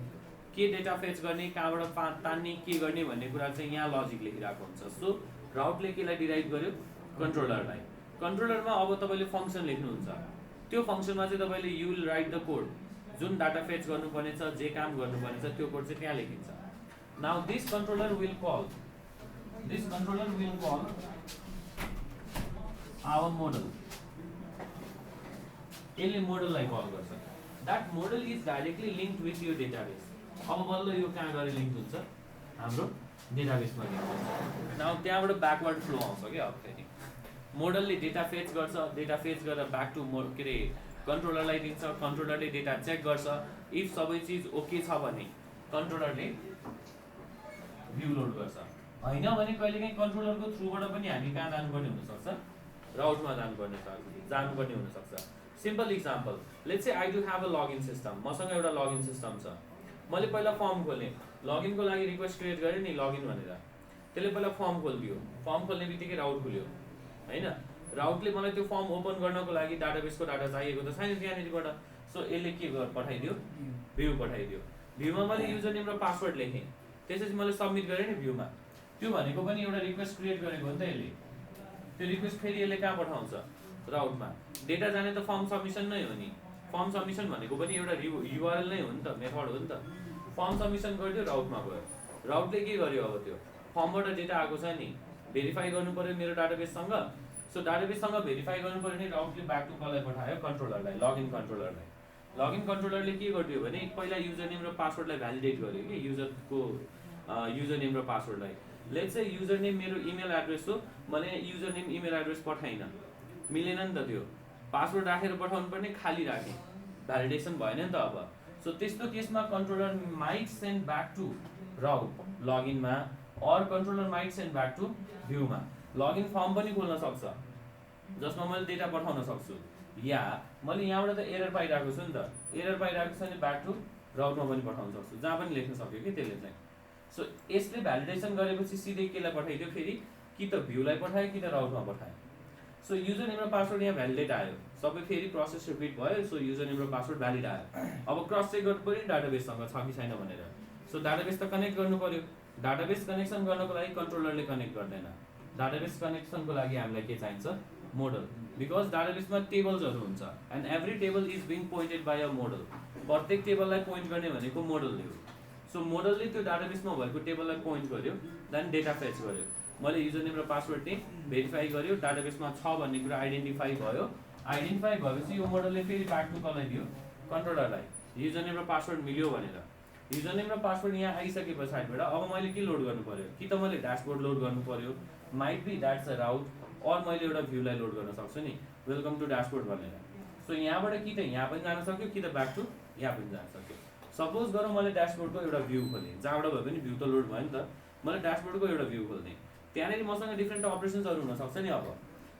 के डेटा फेच गर्ने कहाँबाट तान्ने के गर्ने भन्ने कुरा चाहिँ यहाँ लजिक लेखिरहेको हुन्छ सो राउटले केलाई डिराइभ गर्यो कन्ट्रोलरलाई कन्ट्रोलरमा अब तपाईँले फङ्सन लेख्नुहुन्छ त्यो फङ्सनमा चाहिँ तपाईँले you will write the code जुन डाटा फेच गर्नुपर्ने छ जे काम गर्नुपर्ने छ त्यो कोड चाहिँ त्यहाँ लेखिन्छ now this controller will call this controller will call our model. यसले मोडललाई कल गर्छ. That model is directly linked with your database. अब बल्ल यो कहाँ गएर लिङ्क हुन्छ हाम्रो डेटाबेसमा लिङ्क हुन्छ. नाउ त्यहाँबाट ब्याकवर्ड फ्लो आउँछ क्या. अब फेरि मोडलले डेटा फेच गर्छ, डेटा फेच गरेर ब्याक टु के अरे कन्ट्रोलरलाई दिन्छ, कन्ट्रोलरले डेटा चेक गर्छ. इफ सबै चिज ओके छ भने कन्ट्रोलरले भ्यू लोड गर्छ. हैन भने कहिलेकाहीँ कन्ट्रोलरको थ्रुबाट पनि हामी कहाँ जानुपर्ने हुनसक्छ, राउटमा जानुपर्ने हुनसक्छ. Simple example, let's say I do have a login system. मसँग एउटा लगइन सिस्टम छ. मैले पहिला फर्म खोलेँ, लगइनको लागि रिक्वेस्ट क्रिएट गरेँ नि लगइन भनेर. त्यसले पहिला फर्म खोलिदियो. फर्म खोल्ने बित्तिकै राउट खुल्यो हैन. राउटले मलाई त्यो फर्म ओपन गर्नको लागि डाटाबेसको डाटा चाहिएको त छैन त्यहाँनिरबाट. सो यसले के पठाइदियो, भ्यू पठाइदियो. भ्यूमा मैले युजर नेम र पासवर्ड लेखेँ, त्यसपछि मैले सबमिट गरेँ नि भ्यूमा. त्यो भनेको पनि एउटा रिक्वेस्ट क्रिएट गरेको हो नि त यसले. त्यो रिक्वेस्ट फेरि यसले कहाँ पठाउँछ, राउटमा. डेटा जाने त फर्म सबमिसन नै हो नि. फर्म सबमिसन भनेको पनि एउटा युआरएल नै हो नि त, मेथड हो नि त. फर्म सबमिसन गरिदियो, राउटमा गयो. राउटले के गर्यो, अब त्यो फर्मबाट डेटा आएको छ नि, भेरिफाई गर्नु पर्यो मेरो डाटाबेससँग. सो डाटाबेससँग भेरिफाई गर्नु पर्यो नि राउटले ब्याक टु कसलाई पठायो, कन्ट्रोलरलाई, लगइन कन्ट्रोलरलाई. लगइन कन्ट्रोलरले के गरिदियो भने पहिला युजर नेम र पासवर्डलाई भ्यालिडेट गर्यो कि युजरको युजर नेम र पासवर्डलाई. लेट्स से युजर नेम मेरो इमेल एड्रेस हो, मैले युजर नेम इमेल एड्रेस पठाइनँ, मिलेन नि त. त्यो पासवर्ड राखेर पठाउनु पर्ने, खाली राखेँ, भ्यालिडेसन भएन नि त. अब सो त्यस्तो केसमा controller might send back to route लगइनमा, or controller might send back to भ्यूमा. लगइन फर्म पनि खोल्न सक्छ जसमा मैले डेटा पठाउन सक्छु, या मैले यहाँबाट त एरर पाइरहेको छु नि त. एरर पाइरहेको छ भने ब्याक टु राउटमा पनि पठाउन सक्छु, जहाँ पनि लेख्न सक्यो कि त्यसले चाहिँ. सो यसले भ्यालिडेसन गरेपछि सिधै केलाई पठाइदियो, फेरि कि त भ्यूलाई पठायो कि त राउटमा पठायो. सो युजर नेम र पासवर्ड यहाँ भ्यालिडेट आयो, सबै फेरि प्रोसेस रिपिट भयो. सो युजर नेम र पासवर्ड भ्यालिड आयो. अब क्रस चेक गर्नु पऱ्यो डाटाबेससँग छ कि छैन भनेर. सो डाटाबेस त कनेक्ट गर्नु पऱ्यो. डाटाबेस कनेक्सन गर्नको लागि कन्ट्रोलरले कनेक्ट गर्दैन. डाटाबेस कनेक्सनको लागि हामीलाई के चाहिन्छ, मोडल. बिकज डाटाबेसमा टेबल्सहरू हुन्छ and every table is being pointed by a model. प्रत्येक टेबललाई पोइन्ट गर्ने भनेको मोडलले हो. सो मोडलले त्यो डाटाबेसमा भएको टेबललाई पोइन्ट गर्यो, देन डेटा फेच गर्यो. मैले युजर नेम र पासवर्ड चाहिँ भेरिफाई गर्यो, डाटाबेसमा छ भन्ने कुरा आइडेन्टिफाई भयो. आइडेन्टिफाई भएपछि यो मोडलले फेरि ब्याक टु कसलाई दियो, कन्ट्रोलरलाई. युजर नेम र पासवर्ड मिल्यो भनेर. युजर नेम र पासवर्ड यहाँ आइसके पछाडिबाट अब मैले के लोड गर्नु पर्यो, कि त मैले ड्यासबोर्ड लोड गर्नु पर्यो, might be that's a route, or मैले एउटा भ्यूलाई लोड गर्न सक्छु नि, वेलकम टु ड्यासबोर्ड भनेर. सो यहाँबाट कि त यहाँ पनि जान सक्यो, कि त ब्याक टु यहाँ पनि जान सक्यो. सपोज गरौँ मैले ड्यासबोर्डको एउटा भ्यू खोलेँ, जहाँबाट भए पनि भ्यू त लोड भयो नि त. मैले ड्यासबोर्डको एउटा भ्यू खोल्थेँ, त्यहाँनिर मसँग डिफ्रेन्ट अपरेसन्सहरू हुनसक्छ नि. अब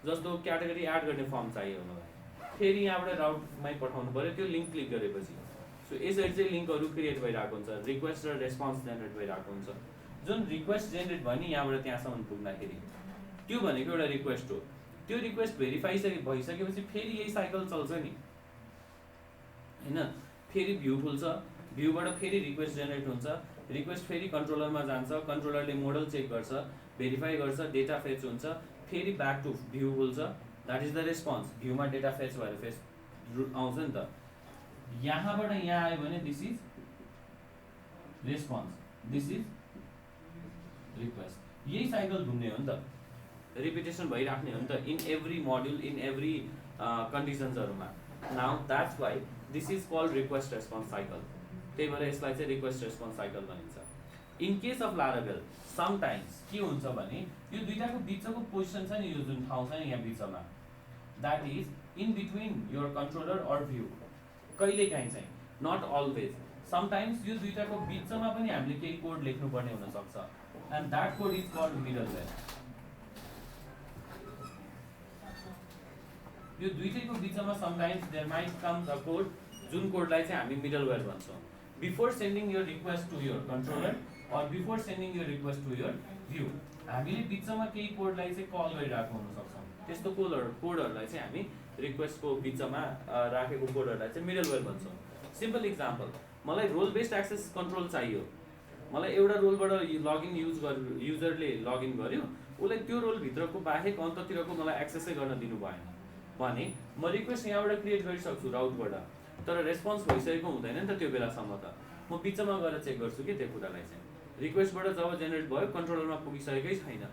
जस्तो क्याटेगोरी एड गर्ने फर्म चाहियो मलाई, फेरि यहाँबाट राउटमै पठाउनु पऱ्यो, त्यो लिङ्क क्लिक गरेपछि. सो यसरी चाहिँ लिङ्कहरू क्रिएट भइरहेको हुन्छ, रिक्वेस्ट र रेस्पोन्स जेनेरेट भइरहेको हुन्छ. जुन रिक्वेस्ट जेनेरेट भयो नि यहाँबाट त्यहाँसम्म पुग्दाखेरि, त्यो भनेको एउटा रिक्वेस्ट हो. त्यो रिक्वेस्ट भेरिफाई भइसकेपछि फेरि यही साइकल चल्छ नि हैन. फेरि भ्यू खुल्छ, भ्यूबाट फेरि रिक्वेस्ट जेनेरेट हुन्छ, रिक्वेस्ट फेरि कन्ट्रोलरमा जान्छ, कन्ट्रोलरले मोडल चेक गर्छ, भेरिफाई गर्छ, डेटा फेच हुन्छ, फेरि ब्याक टु भ्यू खुल्छ, द्याट इज द रेस्पोन्स. भ्यूमा डेटा फेच भएर फेच आउँछ नि त. यहाँबाट यहाँ आयो भने this is response, this is request. यही साइकल घुम्ने हो नि त, रिपिटेसन भइराख्ने हो नि त in every module, in every कन्डिसन्सहरूमा. Now that's why this is called request response cycle. त्यही भएर यसलाई चाहिँ रिक्वेस्ट रेस्पोन्स साइकल भनिन्छ. In case of Laravel sometimes के हुन्छ भने यो दुईटाको बिचको पोजिसन छ नि, यो जुन ठाउँ छ नि यहाँ बिचमा, that is in between your controller or view. कहिलेकाहीँ चाहिँ, नट अलवेज, समटाइम्स यो दुईटाको बिचमा पनि हामीले केही कोड लेख्नुपर्ने हुनसक्छ, and that code is called middleware. यो दुईटैको बिचमा sometimes there might come the code, जुन कोडलाई चाहिँ हामी मिडलवेयर भन्छौँ. Before sending your request to your controller or before sending your request to your view, हामीले बिचमा केही कोडलाई चाहिँ कल गरिरहेको हुनसक्छौँ. त्यस्तो कोडहरूलाई चाहिँ हामी रिक्वेस्टको बिचमा राखेको कोडहरूलाई चाहिँ मिडलवेयर भन्छौँ. सिम्पल इक्जाम्पल, मलाई रोल बेस्ड एक्सेस कन्ट्रोल चाहियो. मलाई एउटा रोलबाट लगइन युजरले लगइन गर्यो, उसलाई त्यो रोलभित्रको बाहेक अन्ततिरको मलाई एक्सेसै गर्न दिनु भएन भने म रिक्वेस्ट यहाँबाट क्रिएट गरिसक्छु राउटबाट, तर रेस्पोन्स भइसकेको हुँदैन नि त त्यो बेलासम्म. त म बिचमा गएर चेक गर्छु कि त्यो कुरालाई चाहिँ. रिक्वेस्टबाट जब जेनेरेट भयो कन्ट्रोलरमा पुगिसकेकै छैन,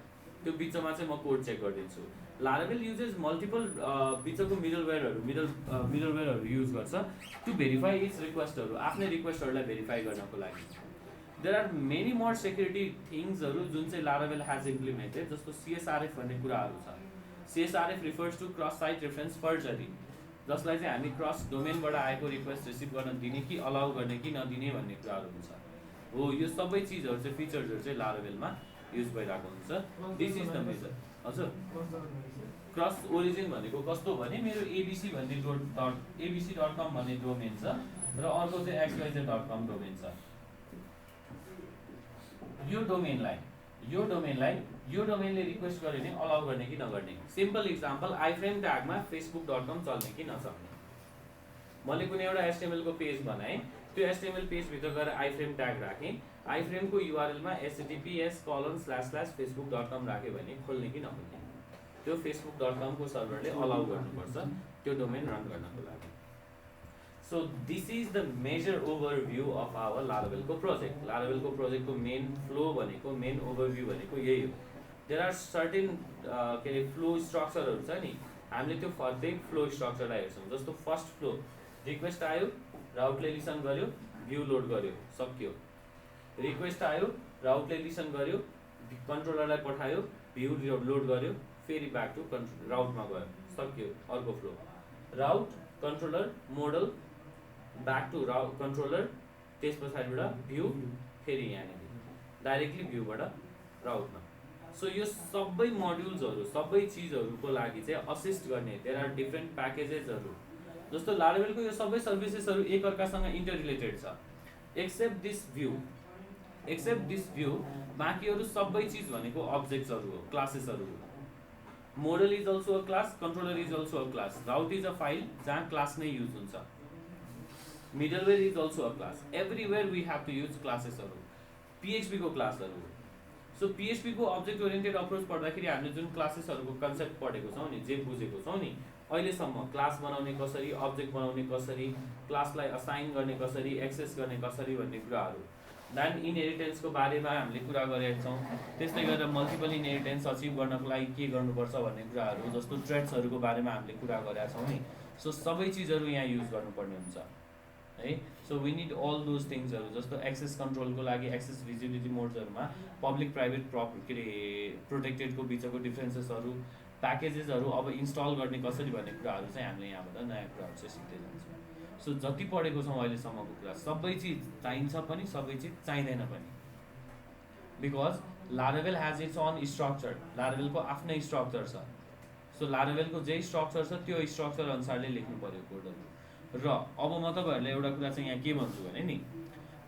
त्यो बिचमा चाहिँ म कोड चेक गरिदिन्छु। लाराभेल युजेस मल्टिपल बिचको मिडलवेयरहरू युज गर्छ टु भेरिफाई इट्स रिक्वेस्टहरू, आफ्नै रिक्वेस्टहरूलाई भेरिफाई गर्नको लागि। There are many more security थिङ्सहरू जुन चाहिँ लाराभेल हेज इम्प्लिमेन्टेड, जस्तो CSRF भन्ने कुराहरू छ। CSRF refers to cross site reference forgery, जसलाई चाहिँ हामी क्रस डोमेनबाट आएको रिक्वेस्ट रिसिभ गर्न दिने कि अलाउ गर्ने कि नदिने भन्ने कुराहरू हुन्छ हो। यो सबै चिजहरू चाहिँ फिचर्सहरू चाहिँ लाराभेलमा युज भइरहेको हुन्छ। This is the major. हजुर, क्रस ओरिजिन भनेको कस्तो भने मेरो ABC भन्ने abc.com भन्ने डोमेन छ र अर्को चाहिँ xyz.com डोमेन छ। यो डोमेनले रिक्वेस्ट गरे भने अलाउ गर्ने कि नगर्ने। सिम्पल इक्जाम्पल, आइफ्रेम ट्यागमा facebook.com चल्ने कि नचल्ने। मैले कुनै एउटा HTML को पेज बनाएँ, त्यो HTML पेजभित्र गएर आइफ्रेम ट्याग राखेँ, आइफ्रेमको URL मा https://facebook.com राख्यो भने खोल्ने कि नखोल्ने, त्यो facebook.com को सर्भरले अलाउ गर्नुपर्छ त्यो डोमेन रन गर्नको लागि। So this is the major overview of our लाराभेलको प्रोजेक्ट। लाराभेलको प्रोजेक्टको मेन फ्लो भनेको, मेन ओभरभ्यू भनेको यही हो। देयर आर सर्टेन के अरे फ्लो स्ट्रक्चरहरू छ नि, हामीले त्यो प्रत्येक फ्लो स्ट्रक्चरलाई हेर्छौँ। जस्तो फर्स्ट फ्लो, रिक्वेस्ट आयो, राउटले लिसन गर्यो, भ्यू लोड गर्यो, सक्यो। रिक्वेस्ट आयो, राउटले लिसन गर्यो, कन्ट्रोलरलाई पठायो, भ्यू लोड गर्यो, फेरि ब्याक टु राउटमा गयो, सक्यो। अर्को flow, route, controller, model, back to controller, त्यस पछाडिबाट भ्यू, फेरि यहाँनिर डाइरेक्टली भ्यूबाट राउटमा। सो यो सबै मोड्युल्सहरू, सबै चिजहरूको लागि चाहिँ असिस्ट गर्ने देयर आर डिफ्रेन्ट प्याकेजेसहरू। जस्तो लाराभेलको यो सबै सर्भिसेसहरू एक अर्कासँग इन्टर रिलेटेड छ, एक्सेप्ट दिस भ्यू, बाँकीहरू सबै चिज भनेको अब्जेक्ट्सहरू हो, क्लासेसहरू हो। Model is also a class, controller is also a class, route is a file जहाँ क्लास नै युज हुन्छ, middleware is also a class, everywhere we have to use क्लासेसहरू। PHP को क्लासहरू हो। सो PHP को अब्जेक्ट ओरिएन्टेड अप्रोच पढ्दाखेरि हामीले जुन क्लासेसहरूको कन्सेप्ट पढेको छौँ नि, जे बुझेको छौँ नि अहिलेसम्म, क्लास बनाउने कसरी, अब्जेक्ट बनाउने कसरी, क्लासलाई असाइन गर्ने कसरी, एक्सेस गर्ने कसरी भन्ने कुराहरू। देन इनहेरिटेन्सको बारेमा हामीले कुरा गरेका छौँ। त्यस्तै गरेर मल्टिपल इनहेरिटेन्स अचिभ गर्नको लागि के गर्नुपर्छ भन्ने कुराहरू, जस्तो ट्रेड्सहरूको बारेमा हामीले कुरा गरेका छौँ नि। सो सबै चिजहरू यहाँ युज गर्नुपर्ने हुन्छ है। So we need all those थिङ्सहरू, जस्तो एक्सेस कन्ट्रोलको लागि एक्सेस भिजिबिलिटी मोड्सहरूमा पब्लिक प्राइभेट के अरे प्रोटेक्टेडको बिचको डिफ्रेन्सेसहरू, प्याकेजेसहरू अब इन्स्टल गर्ने कसरी भन्ने कुराहरू चाहिँ हामीले यहाँबाट नयाँ कुराहरू चाहिँ सिक्दै जान्छौँ। सो जति पढेको छौँ अहिलेसम्मको कुरा, सबै चिज चाहिन्छ पनि, सबै चिज चाहिँदैन पनि। Because Laravel has its own structure, लाराभेलको आफ्नै स्ट्रक्चर छ। सो लाराभेलको जे स्ट्रक्चर छ त्यो स्ट्रक्चर अनुसारले लेख्नु पर्यो कोडहरू। र अब म तपाईँहरूलाई एउटा कुरा चाहिँ यहाँ के भन्छु भने नि,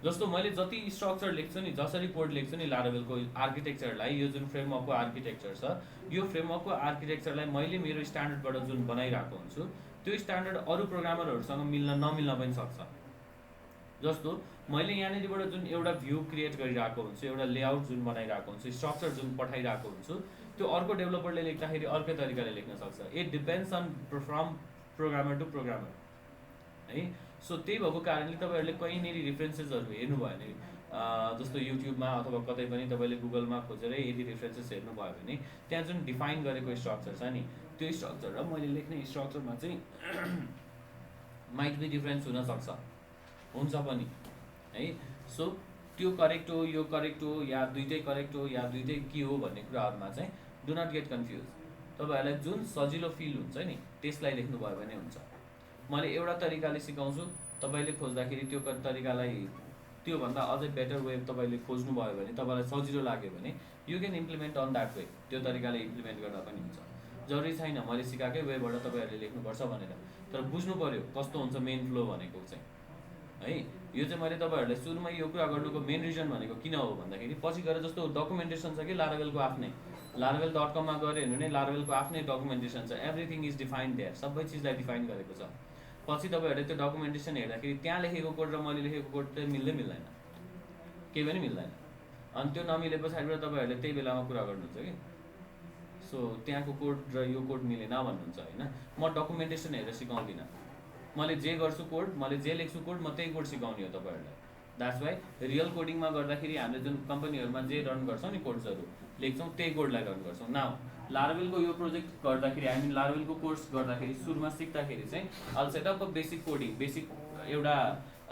जस्तो मैले जति स्ट्रक्चर लेख्छु नि, जसरी कोड लेख्छु नि लाराभेलको आर्किटेक्चरलाई, यो जुन फ्रेमवर्कको आर्किटेक्चर छ, यो फ्रेमवर्कको आर्किटेक्चरलाई मैले मेरो स्ट्यान्डर्डबाट जुन बनाइरहेको हुन्छु, त्यो स्ट्यान्डर्ड अरू प्रोग्रामरहरूसँग नमिल्न पनि सक्छ। जस्तो मैले यहाँनिरबाट जुन एउटा भ्यू क्रिएट गरिरहेको हुन्छु, एउटा लेआउट जुन बनाइरहेको हुन्छु, स्ट्रक्चर जुन पठाइरहेको हुन्छु, त्यो अर्को डेभलपरले लेख्दाखेरि अर्कै तरिकाले लेख्न सक्छ। It depends on from programmer to programmer है। सो त्यही भएको कारणले तपाईँहरूले कहीँनिर रिफरेन्सेसहरू हेर्नुभयो भने, जस्तो युट्युबमा अथवा कतै पनि तपाईँले गुगलमा खोजेर यदि रिफरेन्सेस हेर्नुभयो भने त्यहाँ जुन डिफाइन गरेको स्ट्रक्चर छ नि, त्यो स्ट्रक्चर र मैले लेख्ने स्ट्रक्चरमा चाहिँ माइट बी डिफरेन्स हुनसक्छ, हुन्छ पनि है। सो त्यो करेक्ट हो, यो करेक्ट हो, या दुइटै करेक्ट हो, या दुइटै के हो भन्ने कुराहरूमा चाहिँ डु नट गेट कन्फ्युज। तपाईँहरूलाई जुन सजिलो फिल हुन्छ नि त्यसलाई लेख्नुभयो भने हुन्छ। मैले एउटा तरिकाले सिकाउँछु, तपाईँले खोज्दाखेरि त्यो तरिकालाई त्योभन्दा अझै बेटर वे तपाईँले खोज्नुभयो भने, तपाईँलाई सजिलो लाग्यो भने you can implement on that way, त्यो तरिकाले इम्प्लिमेन्ट गर्दा पनि हुन्छ। जरुरी छैन मैले सिकाएकै वेबाट तपाईँहरूले लेख्नुपर्छ भनेर, तर बुझ्नु पऱ्यो कस्तो हुन्छ मेन फ्लो भनेको चाहिँ है। यो चाहिँ मैले तपाईँहरूलाई सुरुमा यो कुरा गर्नुको मेन रिजन भनेको किन हो भन्दाखेरि, पछि गएर जस्तो डकुमेन्टेसन छ कि लाराभेलको आफ्नै, लाराभेल.com गऱ्यो भने लाराभेलको आफ्नै डकुमेन्टेसन छ, एभ्रिथिङ इज डिफाइन्ड देयर, सबै चिजलाई डिफाइन गरेको छ। पछि तपाईँहरूले त्यो डकुमेन्टेसन हेर्दाखेरि त्यहाँ लेखेको कोड र मैले लेखेको कोड चाहिँ मिल्दैन, केही पनि मिल्दैन। अनि त्यो नमिले पछाडिबाट तपाईँहरूले त्यही बेलामा कुरा गर्नुहुन्छ कि सो त्यहाँको कोड र यो कोड मिलेन भन्नुहुन्छ होइन। म डकुमेन्टेसन हेरेर सिकाउँदिनँ, मैले जे गर्छु कोड, मैले जे लेख्छु कोड, म त्यही कोड सिकाउने हो तपाईँहरूलाई। द्याट्स वाइ रियल कोडिङमा गर्दाखेरि हामीले जुन कम्पनीहरूमा जे रन गर्छौँ नि कोड्सहरू लेख्छौँ त्यही कोडलाई रन गर्छौँ। नाउ लारावेलको यो प्रोजेक्ट गर्दाखेरि हामी लारावेलको कोर्स गर्दाखेरि सुरुमा सिक्दाखेरि चाहिँ all set up a basic coding, basic एउटा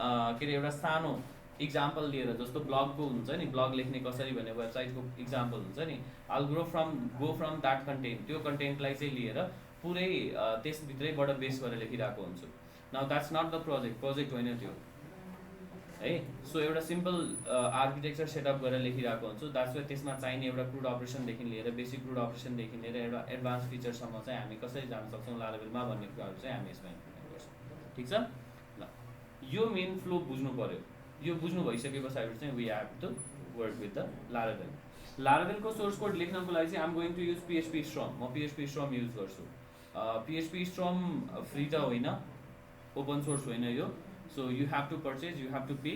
के अरे एउटा सानो इक्जाम्पल लिएर, जस्तो ब्लगको हुन्छ नि, ब्लग लेख्ने कसरी भन्ने वेबसाइटको इक्जाम्पल हुन्छ नि, आल गो फ्रम द्याट कन्टेन्ट, त्यो कन्टेन्टलाई चाहिँ लिएर पुरै त्यसभित्रैबाट बेस गरेर लेखिरहेको हुन्छु। Now that's not the project होइन त्यो है। सो एउटा सिम्पल आर्किटेक्चर सेटअप गरेर लेखिरहेको हुन्छु। द्याट्स वाइ त्यसमा चाहिने एउटा क्रुड अपरेसनदेखि लिएर बेसिक क्रुड अपरेसनदेखि लिएर एउटा एडभान्स फिचरसम्म चाहिँ हामी कसरी जान सक्छौँ लारावेलमा भन्ने कुराहरू चाहिँ हामी यसमा इम्प्लिमेन्ट गर्छौँ। ठिक छ ल, यो मेन फ्लो बुझ्नु पऱ्यो। यो बुझ्नु भइसके पछाडि चाहिँ we have to work with the Laravel. लारावेलको सोर्स कोड लेख्नको लागि चाहिँ I'm going to use PHP Storm। म PHP Storm युज गर्छु। PHP Storm फ्री त होइन, ओपन सोर्स होइन यो। So you have to purchase, you have to pay.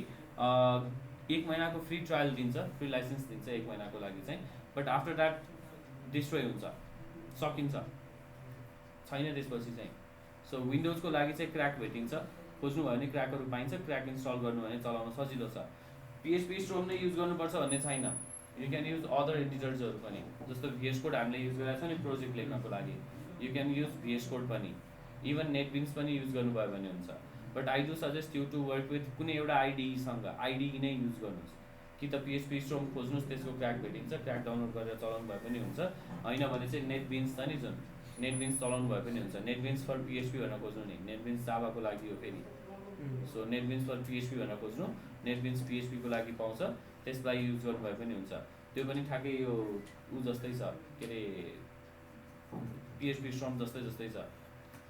1 महिनाको फ्री ट्रायल दिन्छ, फ्री लाइसेन्स दिन्छ 1 महिनाको लागि चाहिँ। बट आफ्टर द्याट डिस्ट्रोय हुन्छ, सकिन्छ, छैन त्यसपछि चाहिँ। सो विन्डोजको लागि चाहिँ क्र्याक भेटिन्छ, खोज्नु भयो भने क्र्याकहरू पाइन्छ, क्र्याक इन्स्टल गर्नु भने चलाउन सजिलो छ। PHP Storm नै युज गर्नुपर्छ भन्ने छैन, यु क्यान युज अदर एडिटर्सहरू पनि, जस्तो VS Code हामीले युज गरेको छ नि प्रोजेक्ट लेख्नको लागि, you can use VS Code पनि, इभन नेटबिन्स पनि युज गर्नुभयो भने हुन्छ। But I do suggest you to work with कुनै एउटा आइडिईसँग, आइडिई नै युज गर्नुहोस्। कि त PHP Storm खोज्नुहोस्, त्यसको क्र्याक भेटिन्छ, क्र्याक डाउनलोड गरेर चलाउनु भए पनि हुन्छ, होइन भने चाहिँ नेटबिन्स छ नि जुन, नेटबिन्स चलाउनु भए पनि हुन्छ। नेटबिन्स फर PHP भनेर खोज्नु नि, नेटबिन्स जाभाको लागि हो फेरि। सो नेटबिन्स फर PHP भनेर खोज्नु, नेटबिन्स PHP को लागि पाउँछ, त्यसलाई युज गर्नु भए पनि हुन्छ। त्यो पनि ठ्याक्कै यो ऊ जस्तै छ, के अरे PHP Storm जस्तै छ,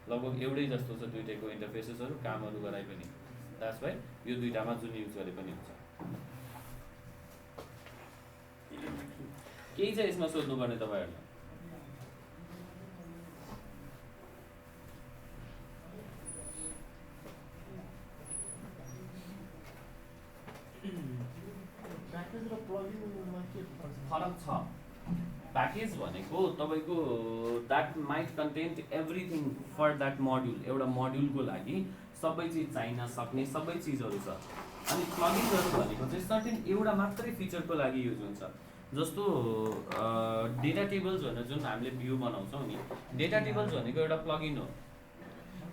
लगभग एउटै जस्तो छ दुइटैको इन्टरफेसेसहरू, कामहरू गराइ पनि। द्याट्स वाइ यो दुइटामा जुन युज गरे पनि हुन्छ। केही चाहिँ यसमा सोध्नुपर्ने तपाईँहरूलाई? प्याकेज र प्लगिनमा के फरक छ। प्याकेज भनेको तपाईँको that might content everything for that module, एउटा मोड्युलको लागि सबै चिज चाहिन सक्ने सबै चिजहरू छ। अनि प्लगिन्सहरू भनेको चाहिँ सर्टेन एउटा मात्रै फिचरको लागि युज हुन्छ। जस्तो डेटा टेबल्स भनेर जुन हामीले भ्यू बनाउँछौँ नि, डेटा टेबल्स भनेको एउटा प्लगिन हो,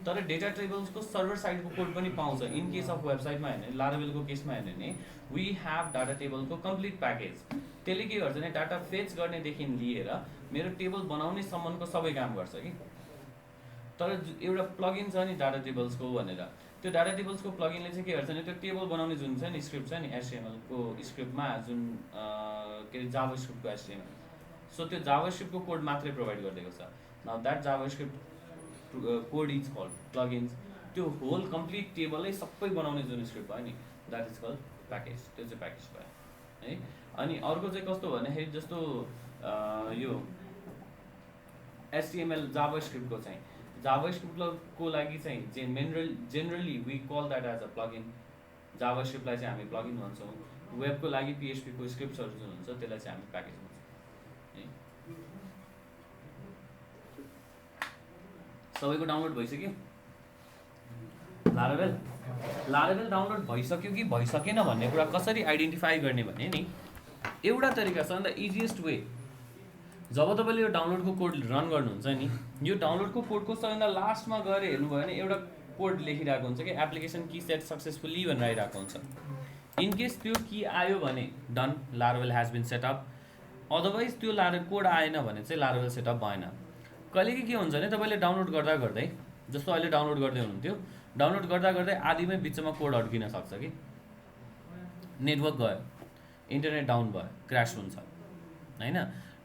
तर डेटा टेबल्सको सर्भर साइडको कोड पनि पाउँछ। इन केस अफ वेबसाइटमा हेर्ने, लारावेलको केसमा हेर्ने भने वी हेभ डाटा टेबलको कम्प्लिट प्याकेज। त्यसले के गर्छ भने डाटा फेच गर्नेदेखि लिएर मेरो टेबल बनाउनेसम्मको सबै काम गर्छ कि। तर एउटा प्लगिन छ नि डाटा टेबल्सको भनेर, त्यो डाटा टेबल्सको प्लगिनले चाहिँ के गर्छ भने त्यो टेबल बनाउने जुन छ नि स्क्रिप्ट छ नि, HTML को स्क्रिप्टमा जुन के अरे जाभास्क्रिप्टको HTML, सो त्यो जाभास्क्रिप्टको कोड मात्रै प्रोभाइड गरिदिएको छ। Now that JavaScript code is called plugins. त्यो होल कम्प्लिट टेबलै सबै बनाउने जुन स्क्रिप्ट भयो नि, द्याट इज कल्ड प्याकेज। त्यो चाहिँ प्याकेज भयो है। अनि अर्को चाहिँ कस्तो भन्दाखेरि जस्तो यो HTML जाभास्क्रिप्टको चाहिँ, जाभास्क्रिप्टको लागि चाहिँ generally we call that as a plugin. जाभास्क्रिप्टलाई चाहिँ हामी प्लगिन भन्छौँ। वेबको लागि PHP को स्क्रिप्ट्सहरू जुन हुन्छ त्यसलाई चाहिँ हामी प्याकेज भन्छौँ है। सबैको डाउनलोड भइसक्यो लारावेल? लारावेल डाउनलोड भइसक्यो कि भइसकेन भन्ने कुरा कसरी आइडेन्टिफाई गर्ने भने नि, एउटा तरिका छ। अन्त इजिएस्ट वे, जब तपाईँले यो डाउनलोडको कोड रन गर्नुहुन्छ नि, यो डाउनलोडको कोडको सबैभन्दा लास्टमा गएर हेर्नुभयो भने एउटा कोड लेखिरहेको हुन्छ कि एप्लिकेसन की सेट सक्सेसफुली भनेर आइरहेको हुन्छ। इन केस त्यो की आयो भने done, Laravel has been setup. Otherwise त्यो कोड आएन भने चाहिँ लारावेल सेटअप भएन। कहिले के हुन्छ भने तपाईँले डाउनलोड गर्दा गर्दै, जस्तो अहिले डाउनलोड गर्दै हुनुहुन्थ्यो, डाउनलोड गर्दा गर्दै आधीमै बिचमा कोड अड्किन सक्छ कि, नेटवर्क गयो, इन्टरनेट डाउन भयो, क्र्यास हुन्छ होइन,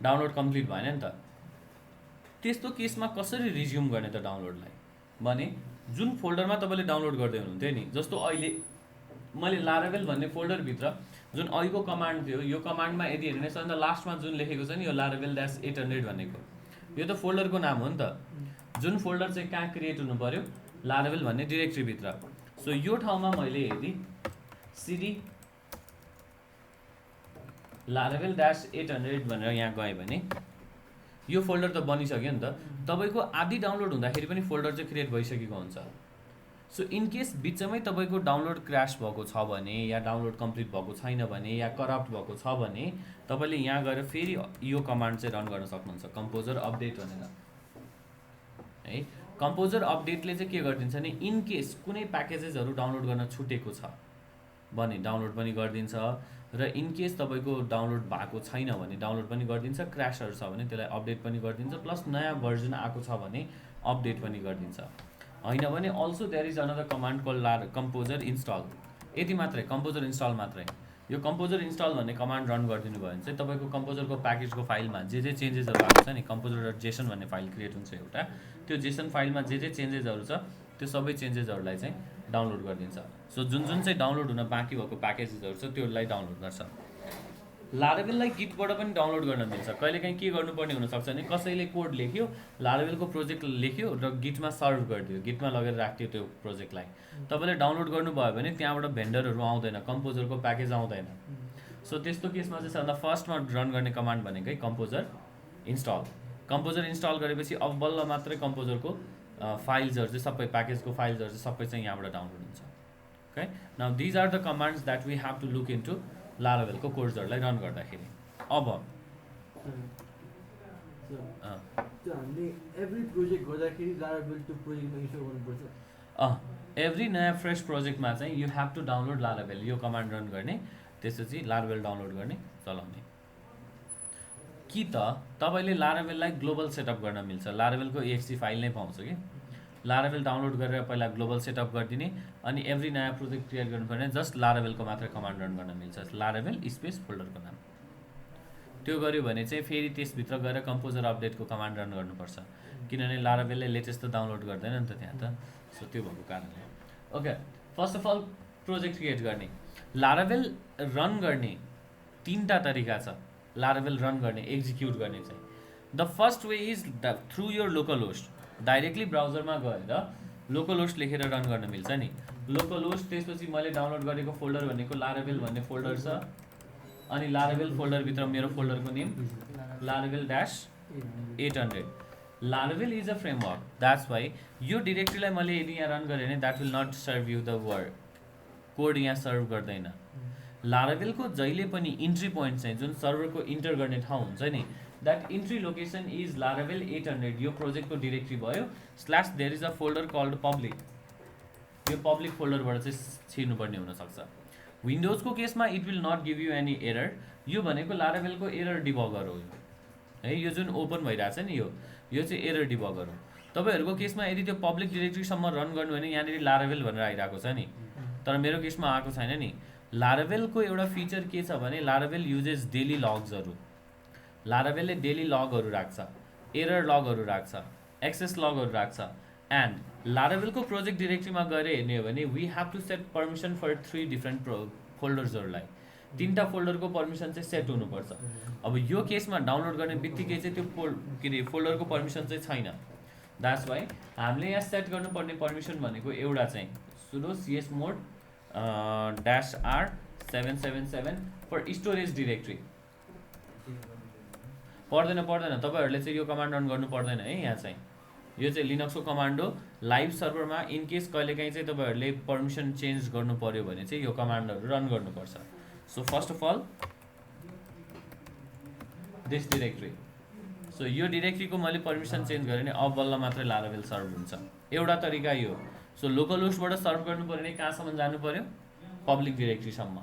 डाउनलोड कम्प्लिट भएन नि त। त्यस्तो केसमा कसरी रिज्युम गर्ने त डाउनलोडलाई भने, जुन फोल्डरमा तपाईँले डाउनलोड गर्दै हुनुहुन्थ्यो नि, जस्तो अहिले मैले लारावेल भन्ने फोल्डरभित्र जुन अहिलेको कमान्ड थियो, यो कमान्डमा यदि हेर्ने सबैभन्दा लास्टमा जुन लेखेको छ नि, यो लारावेल-800 भनेको, यो त फोल्डरको नाम हो नि त। जुन फोल्डर चाहिँ कहाँ क्रिएट हुनु पर्यो, लारावेल भन्ने डिरेक्टरीभित्र। सो यो ठाउँमा मैले यदि सिडी लारावेल-800 भनेर यहाँ गएँ भने यो फोल्डर त बनिसक्यो नि त। तपाईँको आधी डाउनलोड हुँदाखेरि पनि फोल्डर चाहिँ क्रिएट भइसकेको हुन्छ। सो इन केस बिचमै तपाईँको डाउनलोड क्रास भएको छ भने या डाउनलोड कम्प्लिट भएको छैन भने या करप्ट भएको छ भने तपाईँले यहाँ गएर फेरि यो कमान्ड चाहिँ रन गर्न सक्नुहुन्छ, कम्पोजर अपडेट भनेर है। कम्पोजर अपडेटले चाहिँ के गरिदिन्छ भने इन केस कुनै प्याकेजेसहरू डाउनलोड गर्न छुटेको छ भने डाउनलोड पनि गरिदिन्छ र इन केस तपाईँको डाउनलोड भएको छैन भने डाउनलोड पनि गरिदिन्छ, क्रासहरू छ भने त्यसलाई अपडेट पनि गरिदिन्छ, प्लस नयाँ भर्जन आएको छ भने अपडेट पनि गरिदिन्छ। होइन भने also there is another command call composer install. यति मात्रै, कम्पोजर इन्स्टल मात्रै। यो कम्पोजर इन्स्टल भन्ने कमान्ड रन गरिदिनु भयो भने चाहिँ तपाईँको कम्पोजरको प्याकेजको फाइलमा जे चेन्जेसहरू आएको छ नि, कम्पोजर जेसन भन्ने फाइल क्रिएट हुन्छ एउटा, त्यो जेसन फाइलमा जे चेन्जेसहरू छ त्यो सबै चेन्जेसहरूलाई चाहिँ डाउनलोड गरिदिन्छ। सो जुन चाहिँ डाउनलोड हुन बाँकी भएको प्याकेजेसहरू छ त्योलाई डाउनलोड गर्छ। लारावेललाई गिटबाट पनि डाउनलोड गर्न मिल्छ। कहिलेकाहीँ के गर्नुपर्ने हुनसक्छ भने कसैले कोड लेख्यो, लारावेलको प्रोजेक्ट लेख्यो र गिटमा सर्भ गरिदियो, गिटमा लगेर राख्थ्यो त्यो प्रोजेक्टलाई। तपाईँले डाउनलोड गर्नुभयो भने त्यहाँबाट भेन्डरहरू आउँदैन, कम्पोजरको प्याकेज आउँदैन। सो त्यस्तो केसमा चाहिँ सबभन्दा फर्स्टमा रन गर्ने कमान्ड भनेकै कम्पोजर इन्स्टल। कम्पोजर इन्स्टल गरेपछि अब बल्ल मात्रै कम्पोजरको फाइल्सहरू चाहिँ सबै, प्याकेजको फाइल्सहरू चाहिँ सबै चाहिँ यहाँबाट डाउनलोड हुन्छ। Okay, now these are the commands that we have to look into लारावेलको कोड्सहरूलाई रन गर्दाखेरि। अब त्यो हामीले एभ्री प्रोजेक्ट गर्दाखेरि लारावेल त्यो प्रोजेक्टमा इन्स्टल गर्नुपर्छ। एभ्री नयाँ फ्रेस प्रोजेक्टमा चाहिँ you have to download Laravel, यो कमान्ड रन गर्ने, त्यसपछि लारावेल डाउनलोड गर्ने, चलाउने। कि त तपाईँले लारावेललाई ग्लोबल सेटअप गर्न मिल्छ, लारावेलको EXE फाइल नै पाउँछ कि लारावेल डाउनलोड गरेर पहिला ग्लोबल सेटअप गरिदिने, अनि एभ्री नयाँ प्रोजेक्ट क्रिएट गर्नुपर्ने जस्ट लारावेलको मात्र कमान्ड रन गर्न मिल्छ, लारावेल स्पेस फोल्डरको नाम। त्यो गर्यो भने चाहिँ फेरि त्यसभित्र गएर कम्पोजर अपडेटको कमान्ड रन गर्नुपर्छ, किनभने लारावेलले लेटेस्ट त डाउनलोड गर्दैन नि त त्यहाँ त। सो त्यो भएको कारणले okay, first of all project create गर्ने। लारावेल रन गर्ने तीनटा तरिका छ। लारावेल रन गर्ने, एक्जिक्युट गर्ने चाहिँ the first way is through your local host. Directly ब्राउजरमा गएर लोकल होस्ट लेखेर रन गर्न मिल्छ नि। लोकल होस्ट, त्यसपछि मैले डाउनलोड गरेको फोल्डर भनेको लारावेल भन्ने फोल्डर छ, अनि लारावेल फोल्डरभित्र मेरो फोल्डरको name Laravel -800। Laravel is a framework, that's why यो डिरेक्टरीलाई मैले यदि यहाँ रन गरेँ भने that will not serve you the word, code यहाँ सर्भ गर्दैन। लारावेलको जहिले पनि इन्ट्री पोइन्ट चाहिँ जुन सर्भरको इन्टर गर्ने ठाउँ हुन्छ नि, that entry location is Laravel 800। यो प्रोजेक्टको डिरेक्टरी भयो / there is a folder called public. यो पब्लिक फोल्डरबाट चाहिँ छिर्नुपर्ने हुनसक्छ। विन्डोजको केसमा it will not give you any error. यो भनेको लारावेलको एरर डिबगर हो है, यो जुन ओपन भइरहेछ नि यो चाहिँ एरर डिबगर हो। तपाईँहरूको केसमा यदि त्यो पब्लिक डिरेक्टरीसम्म रन गर्नु भने यहाँनिर लारावेल भनेर आइरहेको छ नि, तर मेरो केसमा आएको छैन नि। लारावेलको एउटा फिचर के छ भने लारावेल युजेस डेली लग्सहरू। लारावेलले डेली लगहरू राख्छ, एरर लगहरू राख्छ, एक्सेस लगहरू राख्छ। एन्ड लारावेलको प्रोजेक्ट डिरेक्टरीमा गएर हेर्ने हो भने we have to set permission for 3 different फोल्डर्सहरूलाई। 3टा फोल्डरको पर्मिसन चाहिँ सेट हुनुपर्छ। अब यो केसमा डाउनलोड गर्ने बित्तिकै चाहिँ त्यो फोल्डरको पर्मिसन चाहिँ छैन। द्याट्स वाइ हामीले यहाँ सेट गर्नुपर्ने पर्मिसन भनेको एउटा चाहिँ sudo chmod -r 777 for storage directory. पर्दैन तपाईँहरूले चाहिँ यो कमान्ड रन गर्नु पर्दैन है। यहाँ चाहिँ यो चाहिँ लिनक्सको कमान्ड हो। लाइभ सर्भरमा इन केस कहिलेकाहीँ चाहिँ तपाईँहरूले पर्मिसन चेन्ज गर्नु पर्यो भने चाहिँ यो कमान्डहरू रन गर्नुपर्छ। So first of all this directory, so यो डिरेक्टरीको मैले पर्मिसन चेन्ज गरेँ भने अब बल्ल मात्रै लारावेल सर्भ हुन्छ। एउटा तरिका यो। सो लोकल होस्टबाट सर्भ गर्नु पऱ्यो भने कहाँसम्म जानु पऱ्यो, पब्लिक डिरेक्टरीसम्म।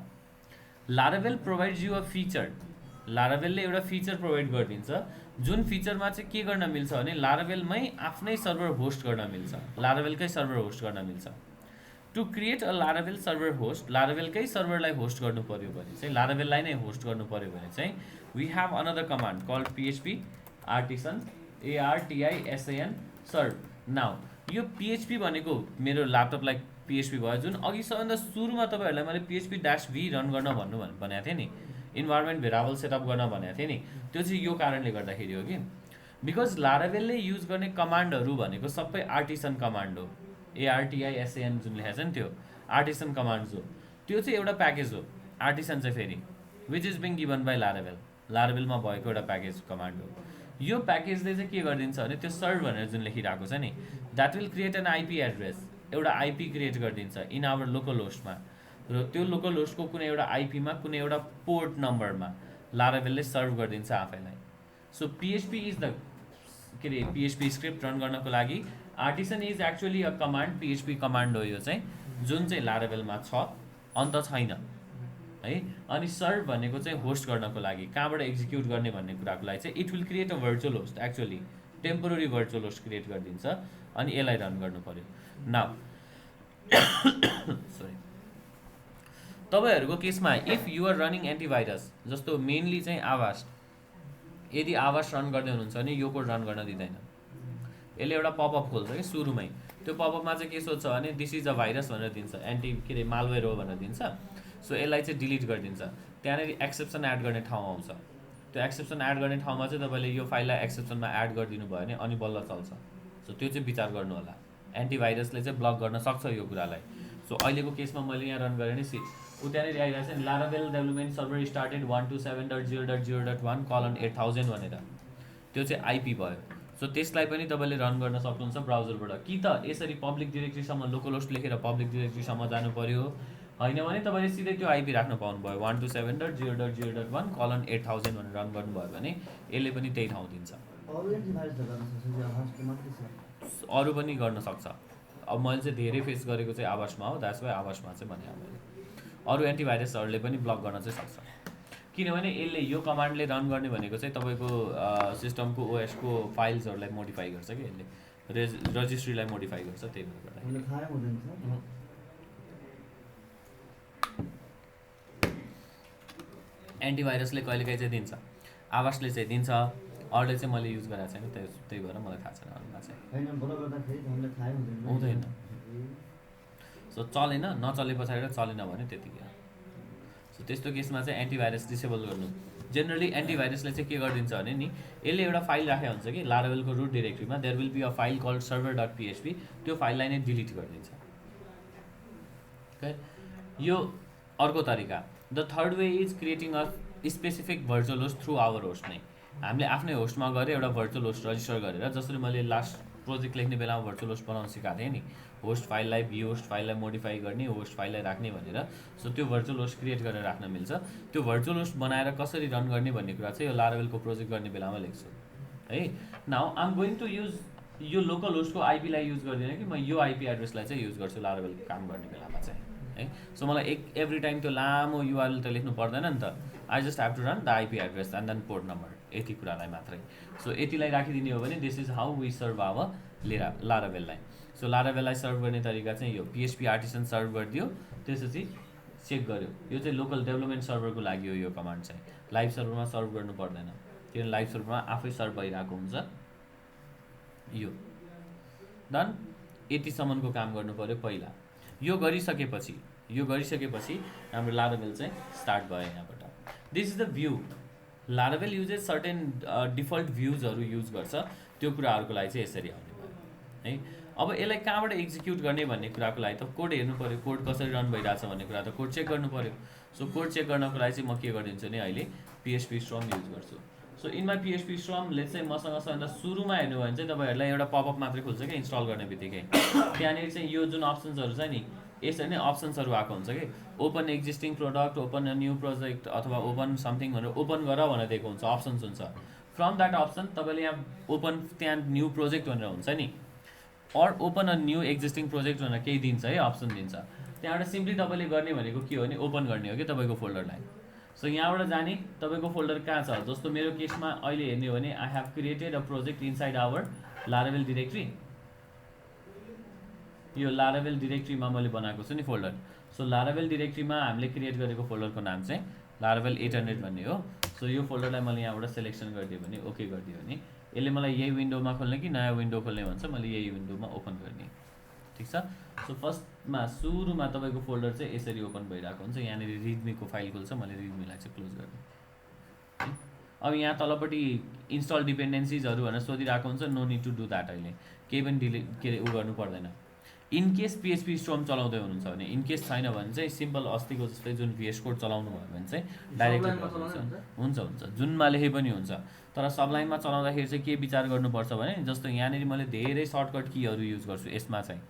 Laravel provides you a feature. लारावेलले एउटा फिचर प्रोभाइड गरिदिन्छ, जुन फिचरमा चाहिँ के गर्न मिल्छ भने लारावेलमै आफ्नै सर्भर होस्ट गर्न मिल्छ, लारावेलकै सर्भर होस्ट गर्न मिल्छ। To create a Laravel server host, लारावेलकै सर्भरलाई होस्ट गर्नु पऱ्यो भने चाहिँ, लारावेललाई नै होस्ट गर्नु पऱ्यो भने चाहिँ we have another command called PHP artisan ARTISAN serve. Now यो PHP भनेको मेरो ल्यापटपलाई PHP भयो, जुन अघि सबभन्दा सुरुमा तपाईँहरूलाई मैले PHP-v रन गर्न भनेको थिएँ नि, इन्भाइरोमेन्ट भेरिएबल सेटअप गर्न भनेको थिएँ नि, त्यो चाहिँ यो कारणले गर्दाखेरि हो कि बिकज लारावेलले युज गर्ने कमान्डहरू भनेको सबै आर्टिसन कमान्ड हो। ARTISAN जुन लेखेको छ नि त्यो आर्टिसन कमान्ड्स हो। त्यो चाहिँ एउटा प्याकेज हो। आर्टिसन चाहिँ फेरि which is being given by Laravel, लारावेलमा भएको एउटा प्याकेज कमान्ड हो। यो प्याकेजले चाहिँ के गरिदिन्छ भने त्यो सर्भ भनेर जुन लेखिरहेको छ नि, that will create an IP address एउटा आइपी क्रिएट गरिदिन्छ इन आवर लोकल होस्टमा र त्यो लोकल होस्टको कुनै एउटा आइपीमा कुनै एउटा पोर्ट नम्बरमा लारावेलले सर्भ गरिदिन्छ आफैलाई। सो पिएचपी इज द के अरे पिएचपी स्क्रिप्ट रन गर्नको लागि artisan is actually a command, PHP command हो यो चाहिँ जुन चाहिँ लारावेलमा छ, अन्त छैन है। अनि सर्भ भनेको चाहिँ होस्ट गर्नको लागि कहाँबाट एक्जिक्युट गर्ने भन्ने कुराको लागि चाहिँ it will create a virtual host, actually temporary virtual host create गरिदिन्छ अनि यसलाई रन गर्नु पर्यो। नाउ सरी, तपाईँहरूको केसमा if you are running antivirus जस्तो मेनली चाहिँ आवास, यदि आवास रन गर्दै हुनुहुन्छ भने यो कोड रन गर्न दिँदैन। यसले एउटा पपअप खोल्छ कि सुरुमै, त्यो पपअपमा चाहिँ के सोध्छ भने दिस इज अ भाइरस भनेर दिन्छ, एन्टी के अरे मालवेयर हो भनेर दिन्छ। सो यसलाई चाहिँ डिलिट गरिदिन्छ, त्यहाँनिर एक्सेप्सन एड गर्ने ठाउँ आउँछ। त्यो एक्सेप्सन एड गर्ने ठाउँमा चाहिँ तपाईँले यो फाइललाई एक्सेप्सनमा एड गरिदिनु भयो भने अनि बल्ल चल्छ। सो त्यो चाहिँ विचार गर्नु होला, एन्टिभाइरसले चाहिँ ब्लक गर्न सक्छ यो कुरालाई। सो अहिलेको केसमा मैले यहाँ रन गरेँ नि ऊ त्यहाँनिर आइरहेको छ नि लारावेल डेभलपमेन्ट सर्भर स्टार्टेड 127.0.0.1:8000 भनेर, त्यो चाहिँ आइपी भयो। सो त्यसलाई पनि तपाईँले रन गर्न सक्नुहुन्छ ब्राउजरबाट। कि त यसरी पब्लिक डिरेक्ट्रीसम्म लोकल होस्ट लेखेर पब्लिक डिरेक्ट्रीसम्म जानु पर्यो, होइन भने तपाईँले सिधै त्यो आइपी राख्नु पाउनुभयो 127.0.0.1:8000 भनेर रन गर्नुभयो भने यसले पनि त्यही ठाउँ दिन्छ। अरू पनि गर्न सक्छ। अब मैले चाहिँ धेरै फेस गरेको चाहिँ आवासमा हो, द्याट्स वाइ आवासमा चाहिँ भने मैले अरू एन्टिभाइरसहरूले पनि ब्लक गर्न चाहिँ सक्छ, किनभने यसले यो कमान्डले रन गर्ने भनेको चाहिँ तपाईँको सिस्टमको ओएसको फाइल्सहरूलाई मोडिफाई गर्छ कि यसले रजिस्ट्रीलाई मोडिफाई गर्छ, त्यही भएर एन्टिभाइरसले कहिलेकाहीँ चाहिँ दिन्छ, आवासले चाहिँ दिन्छ, अरूले चाहिँ मैले युज गरेको छैन, त्यही भएर मलाई थाहा छैन अरूमा चाहिँ हुँदैन। सो चलेन, नचले पछाडि चलेन भने त्यतिकै। सो त्यस्तो केसमा चाहिँ एन्टिभाइरस डिसेबल गर्नु। जेनरली एन्टिभाइरसले चाहिँ के गरिदिन्छ भने नि यसले एउटा फाइल राखेको हुन्छ कि लारावेलको रुट डिरेक्ट्रीमा, there will be a file called server.php, त्यो फाइललाई नै डिलिट गरिदिन्छ। ओके, यो अर्को तरिका। The third way is creating a specific virtual host through our host. नै हामीले आफ्नै होस्टमा गएर एउटा भर्चुअल होस्ट रजिस्टर गरेर, जसरी मैले लास्ट प्रोजेक्ट लेख्ने बेलामा भर्चुअल होस्ट बनाउन सिकाएको थिएँ नि, होस्ट फाइललाई भ्यू होस्ट फाइललाई मोडिफाई गर्ने, होस्ट फाइललाई राख्ने भनेर। सो त्यो भर्चुअल होस्ट क्रिएट गरेर राख्न मिल्छ। त्यो भर्चुअल होस्ट बनाएर कसरी रन गर्ने भन्ने कुरा चाहिँ यो लारावेलको प्रोजेक्ट गर्ने बेलामा लेख्छु है। Now I am going to use यो लोकल होस्टको आइपीलाई युज गर्दिनँ कि म यो आइपी एड्रेसलाई चाहिँ युज गर्छु लारावेलको काम गर्ने बेलामा चाहिँ है। सो मलाई एभ्री टाइम त्यो लामो युआरएल त लेख्नु पर्दैन नि त, I just have to run the IP address and then port number, यति कुरालाई मात्रै। सो यतिलाई राखिदिने हो भने this is how we serve our लारावेललाई। सो लारावेललाई सर्भ गर्ने तरिका चाहिँ यो पिएचपी आर्टिसन सर्भ गरिदियो, त्यसपछि चेक गर्यो, यो चाहिँ लोकल डेभलपमेन्ट सर्भरको लागि हो यो कमान्ड चाहिँ, लाइभ सर्भरमा सर्भ गर्नु पर्दैन, किनभने लाइभ सर्भरमा आफै सर्भ भइरहेको हुन्छ। यो डन, यतिसम्मको काम गर्नु पर्यो पहिला। यो गरिसकेपछि हाम्रो लारावेल चाहिँ स्टार्ट भयो यहाँबाट। This is the view. Laravel uses certain default भ्युजहरू युज गर्छ, त्यो कुराहरूको लागि चाहिँ यसरी आउने भयो है। अब यसलाई कहाँबाट एक्जिक्युट गर्ने भन्ने कुराको लागि त कोड हेर्नु पऱ्यो, कोड कसरी रन भइरहेछ भन्ने कुरा त कोड चेक गर्नु पऱ्यो। सो कोड चेक गर्नको लागि चाहिँ म के गरिदिन्छु नि अहिले पिएचपी स्ट्रम युज गर्छु। सो इनमा पिएचपी स्ट्रमले चाहिँ मसँग सबभन्दा सुरुमा हेर्नु भयो भने चाहिँ तपाईँहरूलाई एउटा पपअप मात्रै खोल्छ क्या इन्स्टल गर्ने बित्तिकै। त्यहाँनिर चाहिँ यो जुन अप्सन्सहरू छ नि, यसरी नै अप्सन्सहरू आएको हुन्छ कि open existing product, open a new project अथवा ओपन समथिङ भनेर ओपन गर भनेर दिएको हुन्छ, अप्सन्स हुन्छ। फ्रम द्याट अप्सन तपाईँले यहाँ ओपन त्यहाँ न्यू प्रोजेक्ट भनेर हुन्छ नि, or open a new existing project भनेर केही दिन्छ है, अप्सन दिन्छ। त्यहाँबाट सिम्पली तपाईँले गर्ने भनेको के हो भने ओपन गर्ने हो कि तपाईँको फोल्डरलाई। सो यहाँबाट जाने तपाईँको फोल्डर कहाँ छ, जस्तो मेरो केसमा अहिले हेर्ने हो भने I have created a project inside our Laravel directory. यो लारावेल डिरेक्ट्रीमा मैले बनाएको छु नि फोल्डर। सो लारावेल डिरेक्ट्रीमा हामीले क्रिएट गरेको फोल्डरको नाम चाहिँ लारावेल 800 भन्ने हो। सो यो फोल्डरलाई मैले यहाँबाट सेलेक्सन गरिदियो भने, ओके गरिदियो भने यसले मलाई यही विन्डोमा खोल्ने कि नयाँ विन्डो खोल्ने भन्छ, मैले यही विन्डोमा ओपन गर्ने, ठिक छ। सो फर्स्टमा सुरुमा तपाईँको फोल्डर चाहिँ यसरी ओपन भइरहेको हुन्छ, यहाँनिर रिडमीको फाइल खोल्छ, मैले रिडमीलाई चाहिँ क्लोज गर्ने। अब यहाँ तलपट्टि इन्स्टल डिपेन्डेन्सिजहरू भनेर सोधिरहेको हुन्छ, no need to do that, अहिले केही पनि डिलिट के अरे उ गर्नु पर्दैन। इनकेस पिएचपी स्ट्रम चलाउँदै हुनुहुन्छ भने, इनकेस छैन भने चाहिँ सिम्पल अस्तिको जस्तै जुन भिएस कोड चलाउनु भयो भने चाहिँ डाइरेक्टली हुन्छ, जुनमा लेखे पनि हुन्छ। तर सबलाइनमा चलाउँदाखेरि चाहिँ के विचार गर्नुपर्छ भने, जस्तो यहाँनिर मैले धेरै सर्टकट कीहरू युज गर्छु, यसमा चाहिँ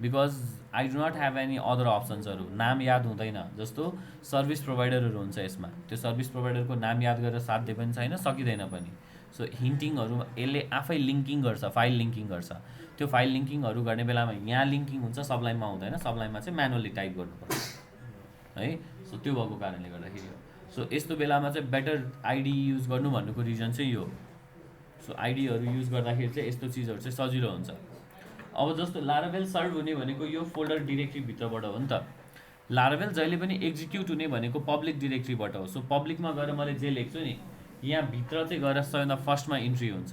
because I do not have any other अप्सन्सहरू, नाम याद हुँदैन। जस्तो सर्भिस प्रोभाइडरहरू हुन्छ यसमा, त्यो सर्भिस प्रोभाइडरको नाम याद गरेर साध्य पनि छैन, सकिँदैन पनि। सो हिन्टिङहरू यसले आफै लिङ्किङ गर्छ, फाइल लिङ्किङ गर्छ। त्यो फाइल लिङ्किङहरू गर्ने बेलामा यहाँ लिङ्किङ हुन्छ, सबलाइनमा हुँदैन, सबलाइनमा चाहिँ म्यानुअली टाइप गर्नुपर्छ है। सो त्यो भएको कारणले गर्दाखेरि हो। सो यस्तो बेलामा चाहिँ बेटर आइडी युज गर्नु भन्नुको रिजन चाहिँ यो। सो आइडीहरू युज गर्दाखेरि चाहिँ यस्तो चिजहरू चाहिँ सजिलो हुन्छ। अब जस्तो लाराभेल सर्भ हुने भनेको यो फोल्डर डिरेक्टरीभित्रबाट हो नि त। लाराभेल जहिले पनि एक्जिक्युट हुने भनेको पब्लिक डिरेक्टरीबाट हो। सो पब्लिकमा गएर मैले जे लेख्छु नि, यहाँ भित्र चाहिँ गएर सबैभन्दा फर्स्टमा इन्ट्री हुन्छ।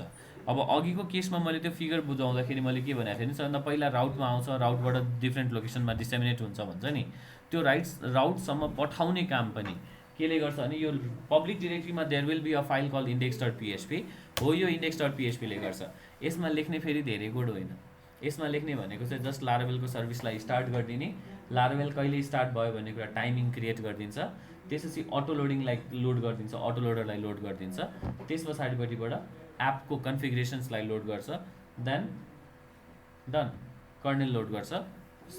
अब अघिको केसमा मैले त्यो फिगर बुझाउँदाखेरि मैले के भनेको थिएँ नि, सबैभन्दा पहिला राउटमा आउँछ, राउटबाट डिफ्रेन्ट लोकेसनमा डिसेमिनेट हुन्छ भन्छ नि। त्यो राउटसम्म पठाउने काम पनि केले गर्छ भने यो पब्लिक डिरेक्टरीमा there will be a file call index.php हो, यो index.php ले गर्छ। यसमा लेख्ने फेरि धेरै कोड होइन। यसमा लेख्ने भनेको चाहिँ जस्ट लाराभेलको सर्भिसलाई स्टार्ट गरिदिने, लाराभेल कहिले स्टार्ट भयो भन्ने कुरा टाइमिङ क्रिएट गरिदिन्छ, त्यसपछि अटो लोडिङलाई लोड गरिदिन्छ, अटो लोडरलाई लोड गरिदिन्छ, त्यस पछाडिपट्टिबाट एपको कन्फिगरेसन्सलाई लोड गर्छ, देन डन कर्नेल लोड गर्छ,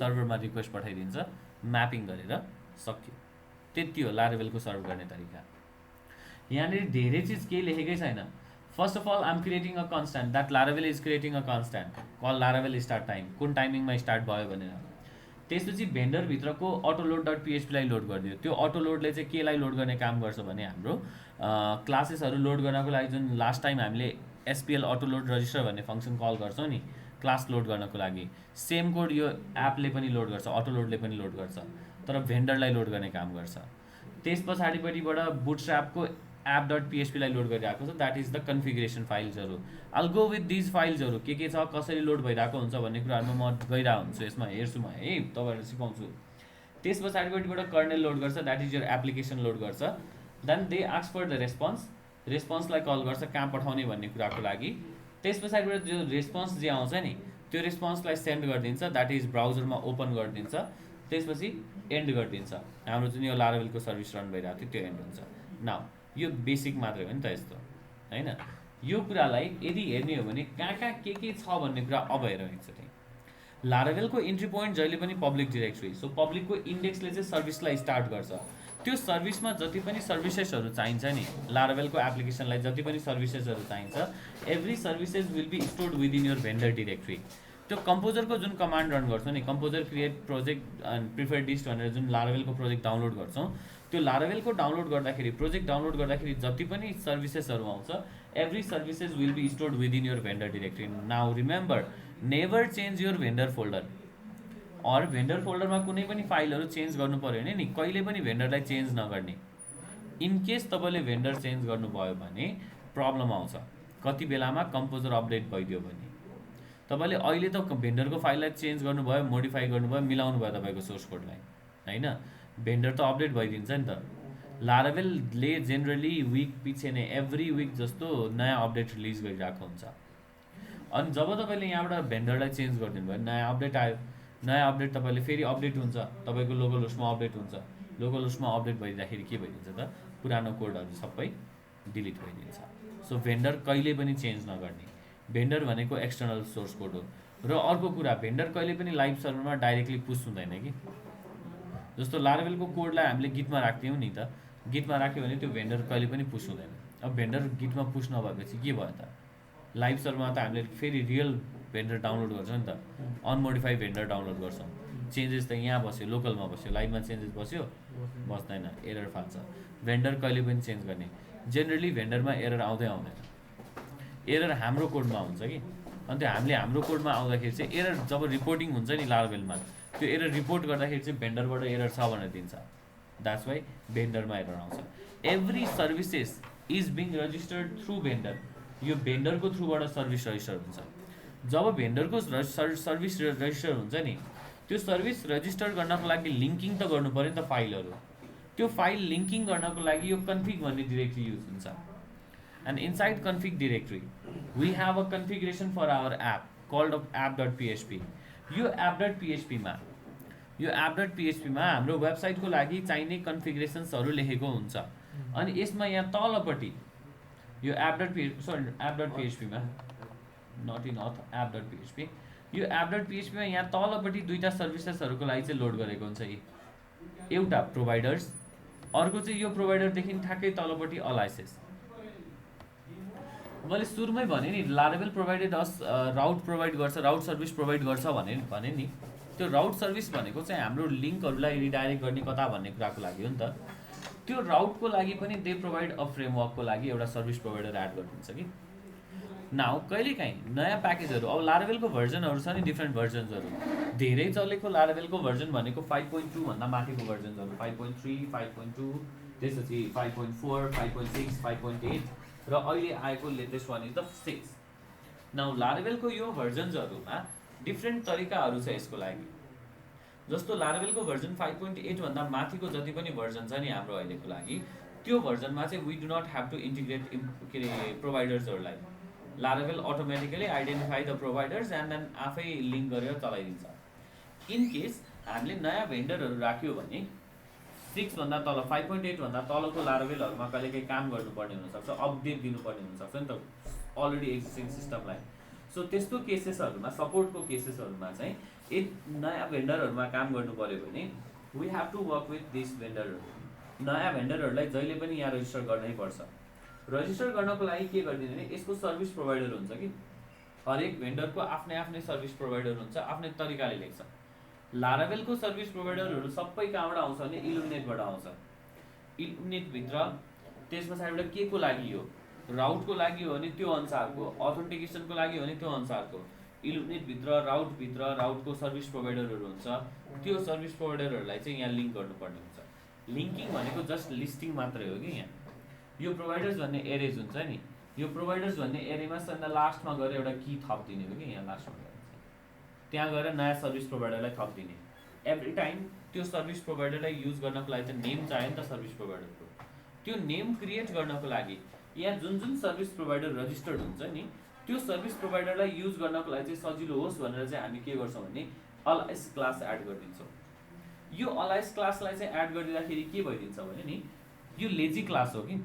सर्भरमा रिक्वेस्ट पठाइदिन्छ, म्यापिङ गरेर सक्यो। त्यति हो लाराभेलको सर्भ गर्ने तरिका। यहाँनिर धेरै चिज केही लेखेकै छैन। First of all I'm creating a constant that Laravel is creating a constant call Laravel start time, कुन टाइमिङमा स्टार्ट भयो भनेर। त्यसपछि भेन्डरभित्रको अटो लोड डट पिएचपीलाई लोड गरिदियो। त्यो अटो लोडले चाहिँ केलाई लोड गर्ने काम गर्छ भने हाम्रो क्लासेसहरू लोड गर्नको लागि जुन लास्ट टाइम हामीले एसपिएल अटो लोड रजिस्टर भन्ने फङ्सन कल गर्छौँ नि क्लास लोड गर्नको लागि, सेम कोड यो एपले पनि लोड गर्छ, अटो लोडले पनि लोड गर्छ, तर भेन्डरलाई लोड गर्ने काम गर्छ। त्यस पछाडिपट्टिबाट बुटस्ट्र्यापको एप डट पिएचपीलाई लोड गरिरहेको छ, द्याट इज द कन्फिगरेसन फाइल्सहरू। आल गो विथ दिज फाइल्सहरू के छ, कसरी लोड भइरहेको हुन्छ भन्ने कुराहरूमा म गइरहेको हुन्छु, यसमा हेर्छु म है, तपाईँहरूलाई सिकाउँछु। त्यस पछाडिपट्टिबाट कर्नेल लोड गर्छ, that is your application load गर्छ, then they ask for the रेस्पोन्सलाई कल गर्छ कहाँ पठाउने भन्ने कुराको लागि। त्यस पछाडिबाट जो रेस्पोन्स जे आउँछ नि त्यो रेस्पोन्सलाई सेन्ड गरिदिन्छ, द्याट इज ब्राउजरमा ओपन गरिदिन्छ, त्यसपछि एन्ड गरिदिन्छ। हाम्रो जुन यो लाराभेलको सर्भिस रन भइरहेको थियो त्यो एन्ड हुन्छ। नाउ यो बेसिक मात्रै हो नि त यस्तो होइन। यो कुरालाई यदि हेर्ने हो भने कहाँ के छ भन्ने कुरा अब हेरौँ एकचोटि। लाराभेलको इन्ट्री पोइन्ट जहिले पनि पब्लिक डिरेक्टरी। सो पब्लिकको इन्डेक्सले चाहिँ सर्भिसलाई स्टार्ट गर्छ। त्यो सर्भिसमा जति पनि सर्भिसेसहरू चाहिन्छ नि, लाराभेलको एप्लिकेसनलाई जति पनि सर्भिसेसहरू चाहिन्छ, every services will be stored within your vendor directory. त्यो कम्पोजरको जुन कमान्ड रन गर्छौँ नि, composer create project and preferred list भनेर जुन लाराभेलको प्रोजेक्ट डाउनलोड गर्छौँ, त्यो लाराभेलको डाउनलोड गर्दाखेरि प्रोजेक्ट डाउनलोड गर्दाखेरि जति पनि सर्भिसेसहरू आउँछ, every services will be stored within your vendor directory. Now remember, never change your vendor folder. Or vendor फोल्डरमा कुनै पनि फाइलहरू चेन्ज गर्नु पऱ्यो भने नि कहिले पनि भेन्डरलाई चेन्ज नगर्ने। इनकेस तपाईँले भेन्डर चेन्ज गर्नुभयो भने प्रब्लम आउँछ। कति बेलामा कम्पोजर अपडेट भइदियो भने तपाईँले अहिले त भेन्डरको फाइललाई चेन्ज गर्नुभयो, मोडिफाई गर्नुभयो, मिलाउनु भयो तपाईँको सोर्स कोडलाई होइन, भेन्डर त अपडेट भइदिन्छ नि त। लाराभेलले जेनरली विक पछि नै एभ्री विक जस्तो नयाँ अपडेट रिलिज गरिरहेको हुन्छ। अनि जब तपाईँले यहाँबाट भेन्डरलाई चेन्ज गरिदिनु भयो, नयाँ अपडेट आयो, नयाँ अपडेट तपाईँले फेरि अपडेट हुन्छ, तपाईँको लोकल होस्टमा अपडेट हुन्छ। लोकल होस्टमा अपडेट भइदिँदाखेरि के भइदिन्छ त, पुरानो कोडहरू सबै डिलिट भइदिन्छ। सो भेन्डर कहिले पनि चेन्ज नगर्ने। भेन्डर भनेको एक्सटर्नल सोर्स कोड हो। र अर्को कुरा, भेन्डर कहिले पनि लाइभ सर्भरमा डाइरेक्टली पुस हुँदैन कि। जस्तो लाराभेलको कोडलाई हामीले गिटमा राख्थ्यौँ नि त, गिटमा राख्यो भने त्यो भेन्डर कहिले पनि पुस हुँदैन। अब भेन्डर गिटमा पुस नभएपछि के भयो त, लाइभ सर्भरमा त हामीले फेरि रियल भेन्डर डाउनलोड गर्छौँ नि त, अनमोडिफाइड भेन्डर डाउनलोड गर्छौँ। चेन्जेस त यहाँ बस्यो, लोकलमा बस्यो, लाइभमा चेन्जेस बस्यो बस्दैन, एरर फाल्छ। भेन्डर कहिले पनि चेन्ज गर्ने, जेनरली भेन्डरमा एरर आउँदै आउँदैन। एरर हाम्रो कोडमा हुन्छ कि, अनि त्यो हाम्रो कोडमा आउँदाखेरि चाहिँ एरर जब रिपोर्टिङ हुन्छ नि लाराभेलमा, त्यो एरर रिपोर्ट गर्दाखेरि चाहिँ भेन्डरबाट एरर छ भनेर दिन्छ। द्याट्स वाइ भेन्डरमा एरर आउँछ। Every services is being registered through vendor. यो भेन्डरको थ्रुबाट सर्भिस रजिस्टर हुन्छ। जब भेन्डरको सर्भिस रजिस्टर हुन्छ नि, त्यो सर्भिस रजिस्टर गर्नको लागि लिङ्किङ त गर्नु पऱ्यो नि त फाइलहरू। त्यो फाइल लिङ्किङ गर्नको लागि यो कन्फिग भन्ने डिरेक्टरी युज हुन्छ। And inside config directory we have a configuration for our app called app.php। यो app.php-मा हाम्रो वेबसाइटको लागि चाहिने कन्फिगरेसन्सहरू लेखेको हुन्छ। अनि यसमा यहाँ तलपट्टि यो app.php-मा नट इन app.php यो app.php मा यहाँ तलपट्टि दुईटा सर्भिसेसहरूको लागि चाहिँ लोड गरेको हुन्छ यी एउटा प्रोभाइडर्स अर्को चाहिँ यो प्रोभाइडरदेखि ठ्याक्कै तलपट्टि अलाइसेस मैले सुरुमै भने नि लारावेल प्रोभाइडेड अस राउट प्रोभाइड गर्छ राउट सर्भिस प्रोभाइड गर्छ भने नि त्यो राउट सर्भिस भनेको चाहिँ हाम्रो लिङ्कहरूलाई रिडाइरेक्ट गर्ने कता भन्ने कुराको लागि हो नि त त्यो राउटको लागि पनि दे प्रोभाइड अ फ्रेमवर्कको लागि एउटा सर्भिस प्रोभाइडर एड गरिदिन्छ कि नाउ कहिलेकाहीँ नयाँ प्याकेजहरू अब लारावेलको भर्जनहरू छ नि डिफ्रेन्ट भर्जन्सहरू धेरै चलेको लारावेलको भर्जन भनेको 5.2 भन्दा माथिको भर्जन्सहरू 5.3 5.2 त्यसपछि 5.4 5.6 5.8 र अहिले आएको latest one is the 6 now लारावेलको यो भर्जन्सहरूमा डिफ्रेन्ट तरिकाहरू छ यसको लागि जस्तो लारावेलको भर्जन 5.8 भन्दा माथिको जति पनि भर्जन छ नि हाम्रो अहिलेको लागि त्यो भर्जनमा चाहिँ we do not have to integrate के अरे प्रोभाइडर्सहरूलाई Laravel automatically identify the providers and then आफै लिङ्क गरेर चलाइदिन्छ इन केस हामीले नयाँ भेन्डरहरू राख्यो भने 6 भन्दा तल 5.8 भन्दा तलको लारावेलहरूमा कहिलेकाहीँ काम गर्नुपर्ने हुनसक्छ अपडेट दिनुपर्ने हुनसक्छ नि त अलरेडी एक्जिस्टिङ सिस्टमलाई सो त्यस्तो केसेसहरूमा सपोर्टको केसेसहरूमा चाहिँ एक नयाँ भेन्डरहरूमा काम गर्नु पऱ्यो भने we have to work with this भेन्डरहरू नयाँ भेन्डरहरूलाई जहिले पनि यहाँ रजिस्टर गर्नै पर्छ रजिस्टर गर्नको लागि के गरिदिने भने यसको सर्भिस प्रोभाइडर हुन्छ कि हरेक भेन्डरको आफ्नै आफ्नै सर्भिस प्रोभाइडर हुन्छ आफ्नै तरिकाले लेख्छ लारावेलको सर्भिस प्रोभाइडरहरू सबै कहाँबाट आउँछ भने इल्युमिनेटबाट आउँछ इल्युमिनेटभित्र त्यस पछाडिबाट के को लागि हो राउटको लागि हो भने त्यो अनुसारको अथेन्टिकेसनको लागि हो भने त्यो अनुसारको इल्युमिनेटभित्र राउटको सर्भिस प्रोभाइडरहरू हुन्छ त्यो सर्भिस प्रोभाइडरहरूलाई चाहिँ यहाँ लिङ्क गर्नुपर्ने हुन्छ लिङ्किङ भनेको जस्ट लिस्टिङ मात्रै हो कि यहाँ यो प्रोभाइडर्स भन्ने एरेज हुन्छ नि यो प्रोभाइडर्स भन्ने एरेमा सबभन्दा लास्टमा गएर एउटा की थपिदिने हो कि यहाँ लास्टमा गएर त्यहाँ गएर नयाँ सर्भिस प्रोभाइडरलाई थपिदिने एभ्री टाइम त्यो सर्भिस प्रोभाइडरलाई युज गर्नको लागि त नेम चाहियो नि त सर्भिस प्रोभाइडरको त्यो नेम क्रिएट गर्नको लागि यहाँ जुन जुन सर्भिस प्रोभाइडर रजिस्टर्ड हुन्छ नि त्यो सर्भिस प्रोभाइडरलाई युज गर्नको लागि चाहिँ सजिलो होस् भनेर चाहिँ हामी के गर्छौँ भने अलाइस क्लास एड गरिदिन्छौँ यो अलाइस क्लासलाई चाहिँ एड गरिदिँदाखेरि के भइदिन्छ भने नि यो लेजी क्लास हो कि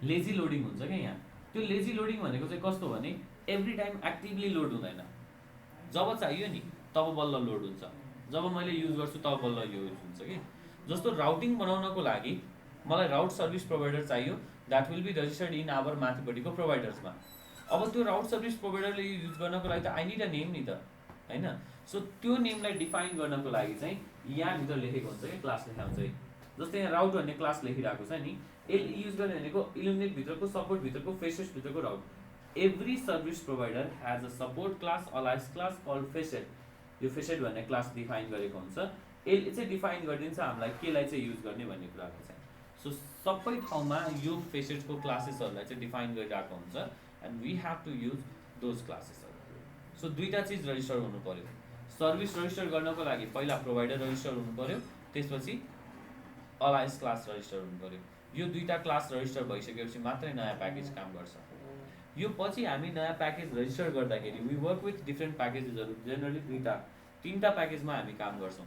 लेजी लोडिङ हुन्छ क्या यहाँ त्यो लेजी लोडिङ भनेको चाहिँ कस्तो भने एभ्री टाइम एक्टिभली लोड हुँदैन जब चाहियो नि तब बल्ल लोड हुन्छ जब मैले युज गर्छु तब बल्ल यो युज हुन्छ कि जस्तो राउटिङ बनाउनको लागि मलाई राउट सर्भिस प्रोभाइडर चाहियो that will be registered in our माथिपट्टिको प्रोभाइडर्समा अब त्यो राउट सर्भिस प्रोभाइडरले युज गर्नको लागि त आई निड अ नेम नि त होइन सो त्यो नेमलाई डिफाइन गर्नको लागि चाहिँ यहाँभित्र लेखेको हुन्छ कि क्लास लेखा हुन्छ जस्तै यहाँ राउट भन्ने क्लास लेखिरहेको छ नि यसले युज गर्ने भनेको इल्युमिनेटभित्रको सपोर्टभित्रको फेसेसभित्रको route every service provider has a support class alias class called facade यो फेसेट भन्ने क्लास डिफाइन गरेको हुन्छ यसले चाहिँ डिफाइन गरिदिन्छ हामीलाई केलाई चाहिँ युज गर्ने भन्ने कुराको चाहिँ सो सबै ठाउँमा यो फेसेटको क्लासेसहरूलाई चाहिँ डिफाइन गरिरहेको हुन्छ and we have to use those क्लासेसहरू सो दुईवटा चिज रजिस्टर हुनु पऱ्यो सर्भिस रजिस्टर गर्नको लागि पहिला प्रोभाइडर रजिस्टर हुनु पऱ्यो त्यसपछि अलाइस क्लास रजिस्टर हुनु पऱ्यो यो दुईवटा क्लास रजिस्टर भइसकेपछि मात्रै नयाँ प्याकेज काम गर्छ यो पछि हामी नयाँ प्याकेज रजिस्टर गर्दाखेरि वी वर्क विथ डिफ्रेन्ट प्याकेजेसहरू जेनरली तिनवटा प्याकेजमा हामी काम गर्छौँ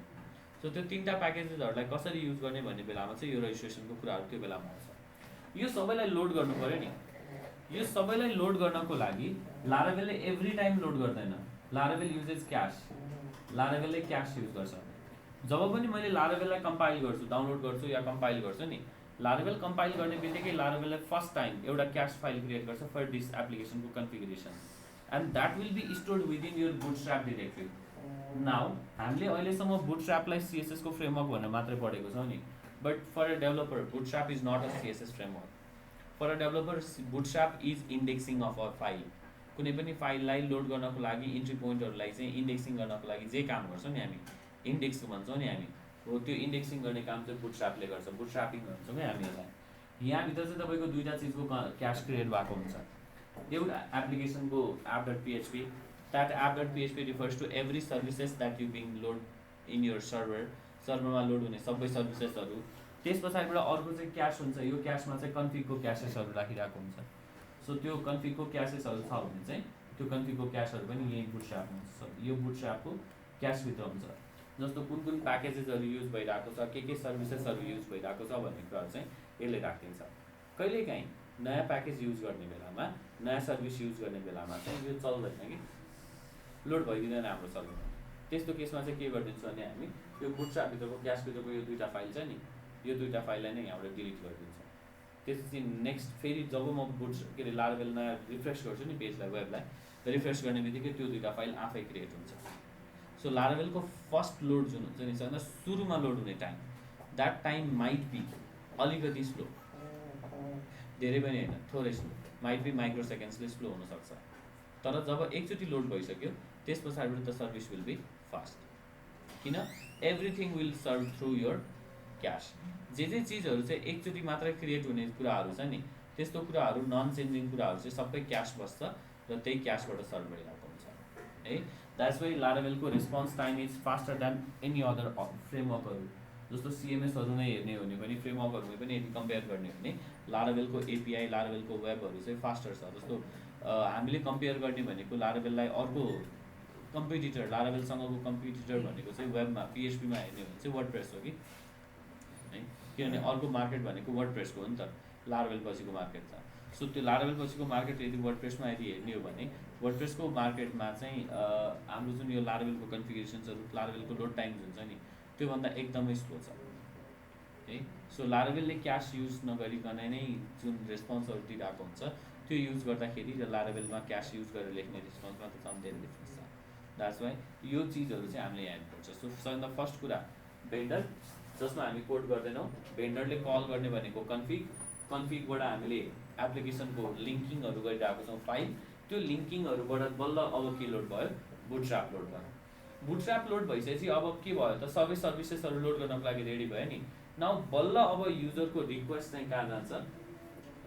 सो त्यो तिनवटा प्याकेजेसहरूलाई कसरी युज गर्ने भन्ने बेलामा चाहिँ यो रजिस्ट्रेसनको कुराहरू त्यो बेलामा आउँछ यो सबैलाई लोड गर्नु पऱ्यो नि यो सबैलाई लोड गर्नको लागि लारावेलले एभ्री टाइम लोड गर्दैन लारावेल युजेज क्यास लारावेलले क्यास युज गर्छ जब पनि मैले लारावेललाई कम्पाइल गर्छु डाउनलोड गर्छु या कम्पाइल गर्छु नि लारावेल कम्पाइल गर्ने बित्तिकै लारावेलले फर्स्ट टाइम एउटा क्यास फाइल क्रिएट गर्छ फर दिस एप्लिकेसनको configuration and that will be stored within your bootstrap directory now हामीले अहिलेसम्म बुटस्ट्र्यापलाई सिएसएसको फ्रेमवर्क भनेर मात्रै पढेको छौँ नि but for a developer bootstrap is not a CSS framework for a developer bootstrap is indexing of a file कुनै पनि फाइललाई load गर्नको लागि इन्ट्री पोइन्टहरूलाई चाहिँ इन्डेक्सिङ गर्नको लागि जे काम गर्छौँ नि हामी इन्डेक्स भन्छौँ नि हामी हो त्यो इन्डेक्सिङ गर्ने काम चाहिँ बुटस्ट्र्यापले गर्छ बुटस्ट्र्यापिङ भन्छौँ क्या हामी यसलाई यहाँभित्र चाहिँ तपाईँको दुईवटा चिजको क्यास क्रिएट भएको हुन्छ एउटा एप्लिकेसनको app.php that app.php refers to every services that you being load in your सर्भरमा लोड हुने सबै सर्भिसेसहरू त्यस पछाडिबाट अर्को चाहिँ क्यास हुन्छ यो क्यासमा चाहिँ कन्फिगको क्यासेसहरू राखिरहेको हुन्छ सो त्यो कन्फिगको क्यासेसहरू छ भने चाहिँ त्यो कन्फिगको क्यासहरू पनि यही बुटस्ट्र्यापमा हुन्छ यो बुटस्ट्र्यापको क्यासभित्र हुन्छ जस्तो कुन कुन प्याकेजेसहरू युज भइरहेको छ के सर्भिसेसहरू युज भइरहेको छ भन्ने कुराहरू चाहिँ यसले राखिदिन्छ कहिलेकाहीँ नयाँ प्याकेज युज गर्ने बेलामा नयाँ सर्भिस युज गर्ने बेलामा चाहिँ यो चल्दैन कि लोड भइदिँदैन हाम्रो सर्भरमा। त्यस्तो केसमा चाहिँ के गरिदिन्छौँ भने हामी यो बुटस्ट्र्यापभित्रको क्यासभित्रको यो दुईवटा फाइल छ नि, यो दुईवटा फाइललाई नै यहाँबाट डिलिट गरिदिन्छौँ। त्यसपछि नेक्स्ट फेरि जब म के अरे लारावेल नयाँ रिफ्रेस गर्छु नि पेजलाई, वेबलाई रिफ्रेस गर्ने बित्तिकै त्यो दुईवटा फाइल आफै क्रिएट हुन्छ। सो लारावेलको फर्स्ट लोड जुन हुन्छ नि सबभन्दा सुरुमा लोड हुने time, that time might be अलिकति स्लो, धेरै पनि होइन, थोरै स्लो, माइट बी माइक्रो सेकेन्ड्सले स्लो हुनसक्छ। तर जब एकचोटि लोड भइसक्यो त्यस पछाडिबाट the service will be fast. किन? Everything will serve through your cache. जे चिजहरू चाहिँ एकचोटि मात्रै क्रिएट हुने कुराहरू छ नि, त्यस्तो कुराहरू नन चेन्जिङ कुराहरू चाहिँ सबै क्यास बस्छ र त्यही क्यासबाट सर्भ भइरहेको हुन्छ है। द्याट्स वाइ लारावेलको response time is faster than any other फ्रेमवर्कहरू। जस्तो सिएमएसहरू नै हेर्ने हो भने पनि, फ्रेमवर्कहरूमै पनि यदि कम्पेयर गर्ने हो भने लारावेलको एपिआई, लारावेलको वेबहरू चाहिँ फास्टर छ। जस्तो हामीले कम्पेयर गर्ने भनेको लारावेललाई अर्को कम्पिटिटर, लारावेलसँगको कम्पिटिटर भनेको चाहिँ वेबमा पिएचपीमा हेर्ने हो भने चाहिँ वर्डप्रेस हो कि है, किनभने अर्को मार्केट भनेको वर्डप्रेसको हो नि त, लारावेल पछिको मार्केट छ। सो त्यो लारावेल पछिको मार्केट यदि वर्डप्रेसमा यदि हेर्ने हो भने वर्डप्रेसको मार्केटमा चाहिँ हाम्रो जुन यो लारावेलको कन्फिगरेसन्सहरू, लारावेलको लोड टाइम्स हुन्छ नि त्योभन्दा एकदमै स्लो छ है। सो लारावेलले क्यास युज नगरिकन नै जुन रेस्पोन्सहरू दिइरहेको हुन्छ त्यो युज गर्दाखेरि र लारावेलमा क्यास युज गरेर लेख्ने रेस्पोन्समा त झन् धेरै डिफ्रेन्स छ। द्याट्स वाइ यो चिजहरू चाहिँ हामीले यहाँ हेर्नुपर्छ। सो सबभन्दा फर्स्ट कुरा भेन्डर, जसमा हामी कोड गर्दैनौँ, भेन्डरले कल गर्ने भनेको कन्फिग, कन्फिगबाट हामीले एप्लिकेसनको लिङ्किङहरू गरिरहेको छौँ फाइल, त्यो लिङ्किङहरूबाट बल्ल अब के लोड भयो, बुटस्ट्र्याप लोड भयो। बुटस्ट्र्याप लोड भइसकेपछि अब के भयो त, सबै सर्भिसेसहरू लोड गर्नको लागि रेडी भयो नि। नाउ बल्ल अब युजरको रिक्वेस्ट चाहिँ कहाँ जान्छ,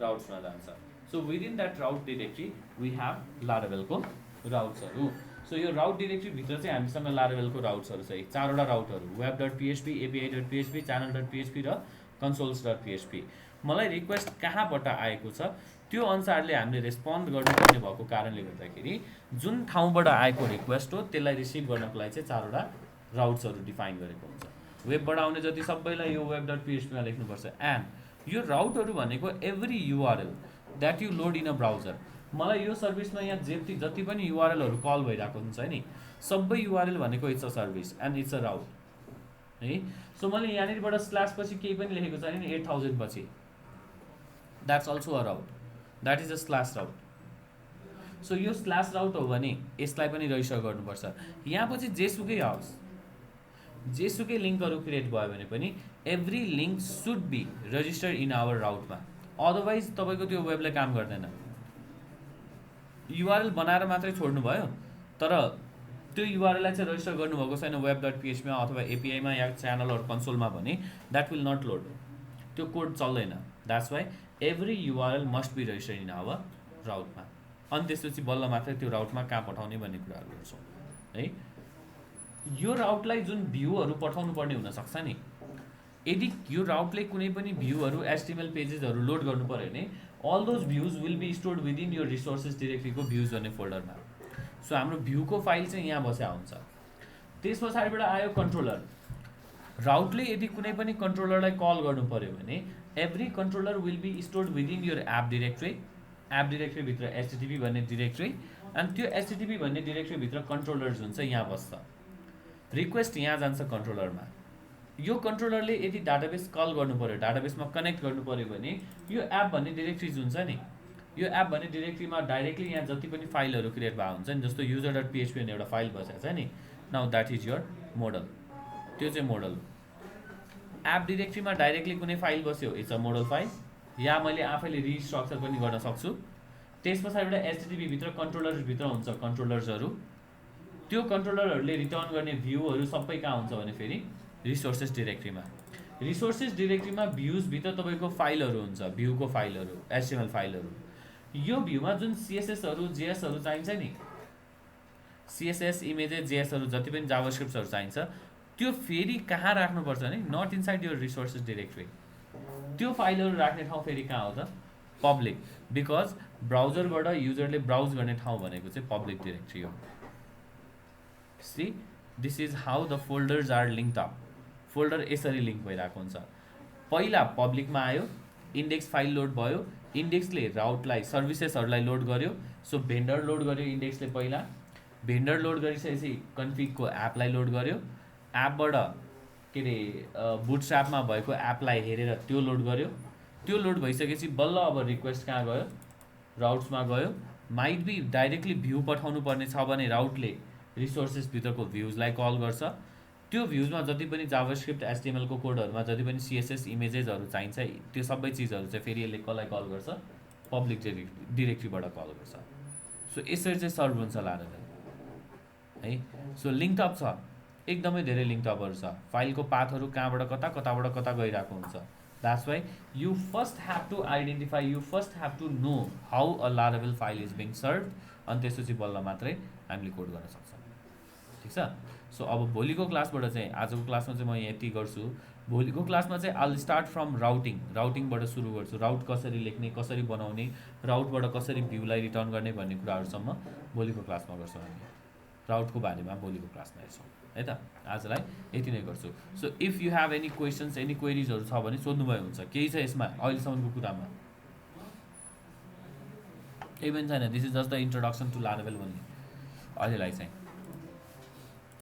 राउट्समा जान्छ। So within that route directory we have लारावेलको राउट्सहरू। सो यो राउट डिरेक्ट्रीभित्र चाहिँ हामीसँग लारावेलको राउट्सहरू छ, 4वटा राउटहरू, web.php, api.php, channel.php र consoles.php। मलाई रिक्वेस्ट कहाँबाट आएको छ त्यो अनुसारले हामीले रेस्पोन्ड गर्नुपर्ने भएको कारणले गर्दाखेरि जुन ठाउँबाट आएको रिक्वेस्ट हो त्यसलाई रिसिभ गर्नको लागि चाहिँ 4वटा राउट्सहरू डिफाइन गरेको हुन्छ। वेबबाट आउने जति सबैलाई यो web.php मा लेख्नुपर्छ। एन्ड यो राउटहरू भनेको every URL that you load in a browser. मलाई यो सर्भिसमा यहाँ जति पनि युआरएलहरू कल भइरहेको हुन्छ नि, सबै युआरएल भनेको it's a service and it's a route है। सो मैले यहाँनिरबाट स्ल्यास पछि केही पनि लेखेको छ नि 8000 पछि, that's also a route, that is a slash route. So यो स्ल्यास राउट हो भने यसलाई पनि रजिस्टर गर्नुपर्छ। यहाँ पछि जेसुकै आओस्, जेसुकै लिङ्कहरू क्रिएट भयो भने पनि every link should be registered in our राउटमा, अदरवाइज तपाईँको त्यो वेबले काम गर्दैन। युआरएल बनाएर मात्रै छोड्नु भयो तर त्यो युआरएललाई चाहिँ रजिस्टर गर्नुभएको छैन web.php मा अथवा एपिआईमा या च्यानल अर कन्सोलमा भने द्याट विल नट लोड, त्यो कोड चल्दैन। That's why every URL must be registered in our राउटमा। अनि त्यसपछि बल्ल मात्रै त्यो राउटमा कहाँ पठाउने भन्ने कुराहरू गर्छौँ है। यो राउटलाई जुन भ्यूहरू पठाउनु पर्ने हुनसक्छ नि, यदि यो राउटले कुनै पनि भ्यूहरू एचटिएमएल पेजेसहरू लोड गर्नु पर्यो भने all those views will be stored within your resources directory को views भन्ने फोल्डरमा। सो हाम्रो भ्यूको फाइल चाहिँ यहाँ बसेको हुन्छ। त्यस पछाडिबाट आयो कन्ट्रोलर। राउटले यदि कुनै पनि कन्ट्रोलरलाई कल गर्नु पर्यो भने every controller will be stored within your app directory. App डिरेक्ट्रीभित्र एचटिटिपी भन्ने डिरेक्ट्री, अनि त्यो एचटिटिपी भन्ने डिरेक्ट्रीभित्र कन्ट्रोलर्स हुन्छ, यहाँ बस्छ। रिक्वेस्ट यहाँ जान्छ कन्ट्रोलरमा। यो कन्ट्रोलरले यदि डाटाबेस कल गर्नु पर्यो, डाटाबेसमा कनेक्ट गर्नु पर्यो भने यो एप भन्ने डिरेक्ट्रिज हुन्छ नि, यो एप भन्ने डिरेक्ट्रीमा डाइरेक्टली यहाँ जति पनि फाइलहरू क्रिएट भएको हुन्छ नि, जस्तो user.php भन्ने एउटा फाइल बसेको छ नि, now that is your model, त्यो चाहिँ मोडल। एप डिरेक्ट्रीमा डाइरेक्टली कुनै फाइल बस्यो, इट्स अ मोडल फाइल, या मैले आफैले रिस्ट्रक्चर पनि गर्न सक्छु। त्यस पछाडिबाट एचटिटिपीभित्र कन्ट्रोलर्सभित्र हुन्छ कन्ट्रोलर्सहरू, त्यो कन्ट्रोलरहरूले रिटर्न गर्ने भ्यूहरू सबै कहाँ हुन्छ भने फेरि रिसोर्सेस डिरेक्ट्रीमा। रिसोर्सेस डिरेक्ट्रीमा भ्युजभित्र तपाईँको फाइलहरू हुन्छ, भ्यूको फाइलहरू, एचटिएमएल फाइलहरू। यो भ्यूमा जुन सिएसएसहरू जेएसहरू चाहिन्छ नि, सिएसएस इमेजेस जेएसहरू जति पनि जावास्क्रिप्ट्सहरू चाहिन्छ त्यो फेरि कहाँ राख्नुपर्छ भने not inside your resources directory. त्यो फाइलहरू राख्ने ठाउँ फेरि कहाँ हो त, पब्लिक, बिकज ब्राउजरबाट युजरले ब्राउज गर्ने ठाउँ भनेको चाहिँ पब्लिक डिरेक्ट्री हो। See this is how the folders are linked up. Folder यसरी लिङ्क भइरहेको हुन्छ। पहिला पब्लिकमा आयो, इन्डेक्स फाइल लोड भयो, इन्डेक्सले राउटलाई सर्भिसेसहरूलाई लोड गर्यो। सो भेन्डर लोड गर्यो इन्डेक्सले पहिला, भेन्डर लोड गरिसकेपछि कन्फिगको एपलाई लोड गर्यो, एपबाट के अरे बुटस्ट्र्यापमा भएको एपलाई हेरेर त्यो लोड गर्यो, त्यो लोड भइसकेपछि बल्ल अब रिक्वेस्ट कहाँ गयो, राउट्समा गयो। माइट बी डाइरेक्टली भ्यू पठाउनु पर्ने छ भने राउटले रिसोर्सेसभित्रको भ्युजलाई कल गर्छ, त्यो भ्युजमा जति पनि जाभास्क्रिप्ट एचटिएमएलको कोडहरूमा जति पनि सिएसएस इमेजेसहरू चाहिन्छ त्यो सबै चिजहरू चाहिँ फेरि यसले कसलाई कल गर्छ, पब्लिक डिरेक्टरीबाट कल गर्छ। सो यसरी चाहिँ सर्भ हुन्छ लाराभेल है। सो लिङ्कअप छ, एकदमै धेरै लिङ्कअपहरू छ, फाइलको पाथहरू कहाँबाट कताबाट कता गइरहेको हुन्छ। That's why you first have to identify, you first have to know how a Laravel file is being serve, अनि त्यसपछि बल्ल मात्रै हामीले कोड गर्न सक्छौँ। ठिक छ। सो अब भोलिको क्लासबाट चाहिँ, आजको क्लासमा चाहिँ म यति गर्छु, भोलिको क्लासमा चाहिँ आल स्टार्ट फ्रम राउटिङबाट सुरु गर्छु। राउट कसरी लेख्ने, कसरी बनाउने, राउटबाट कसरी भ्यूलाई रिटर्न गर्ने भन्ने कुराहरूसम्म भोलिको क्लासमा गर्छौँ हामी। राउटको बारेमा भोलिको क्लासमा हेर्छौँ है त। आजलाई यति नै गर्छु। So if you have any questions, any क्वेरिजहरू छ भने सोध्नुभयो हुन्छ। केही छ यसमा अहिलेसम्मको कुरामा? केही पनि छैन। This is just the introduction to Laravel भन्ने अहिलेलाई चाहिँ।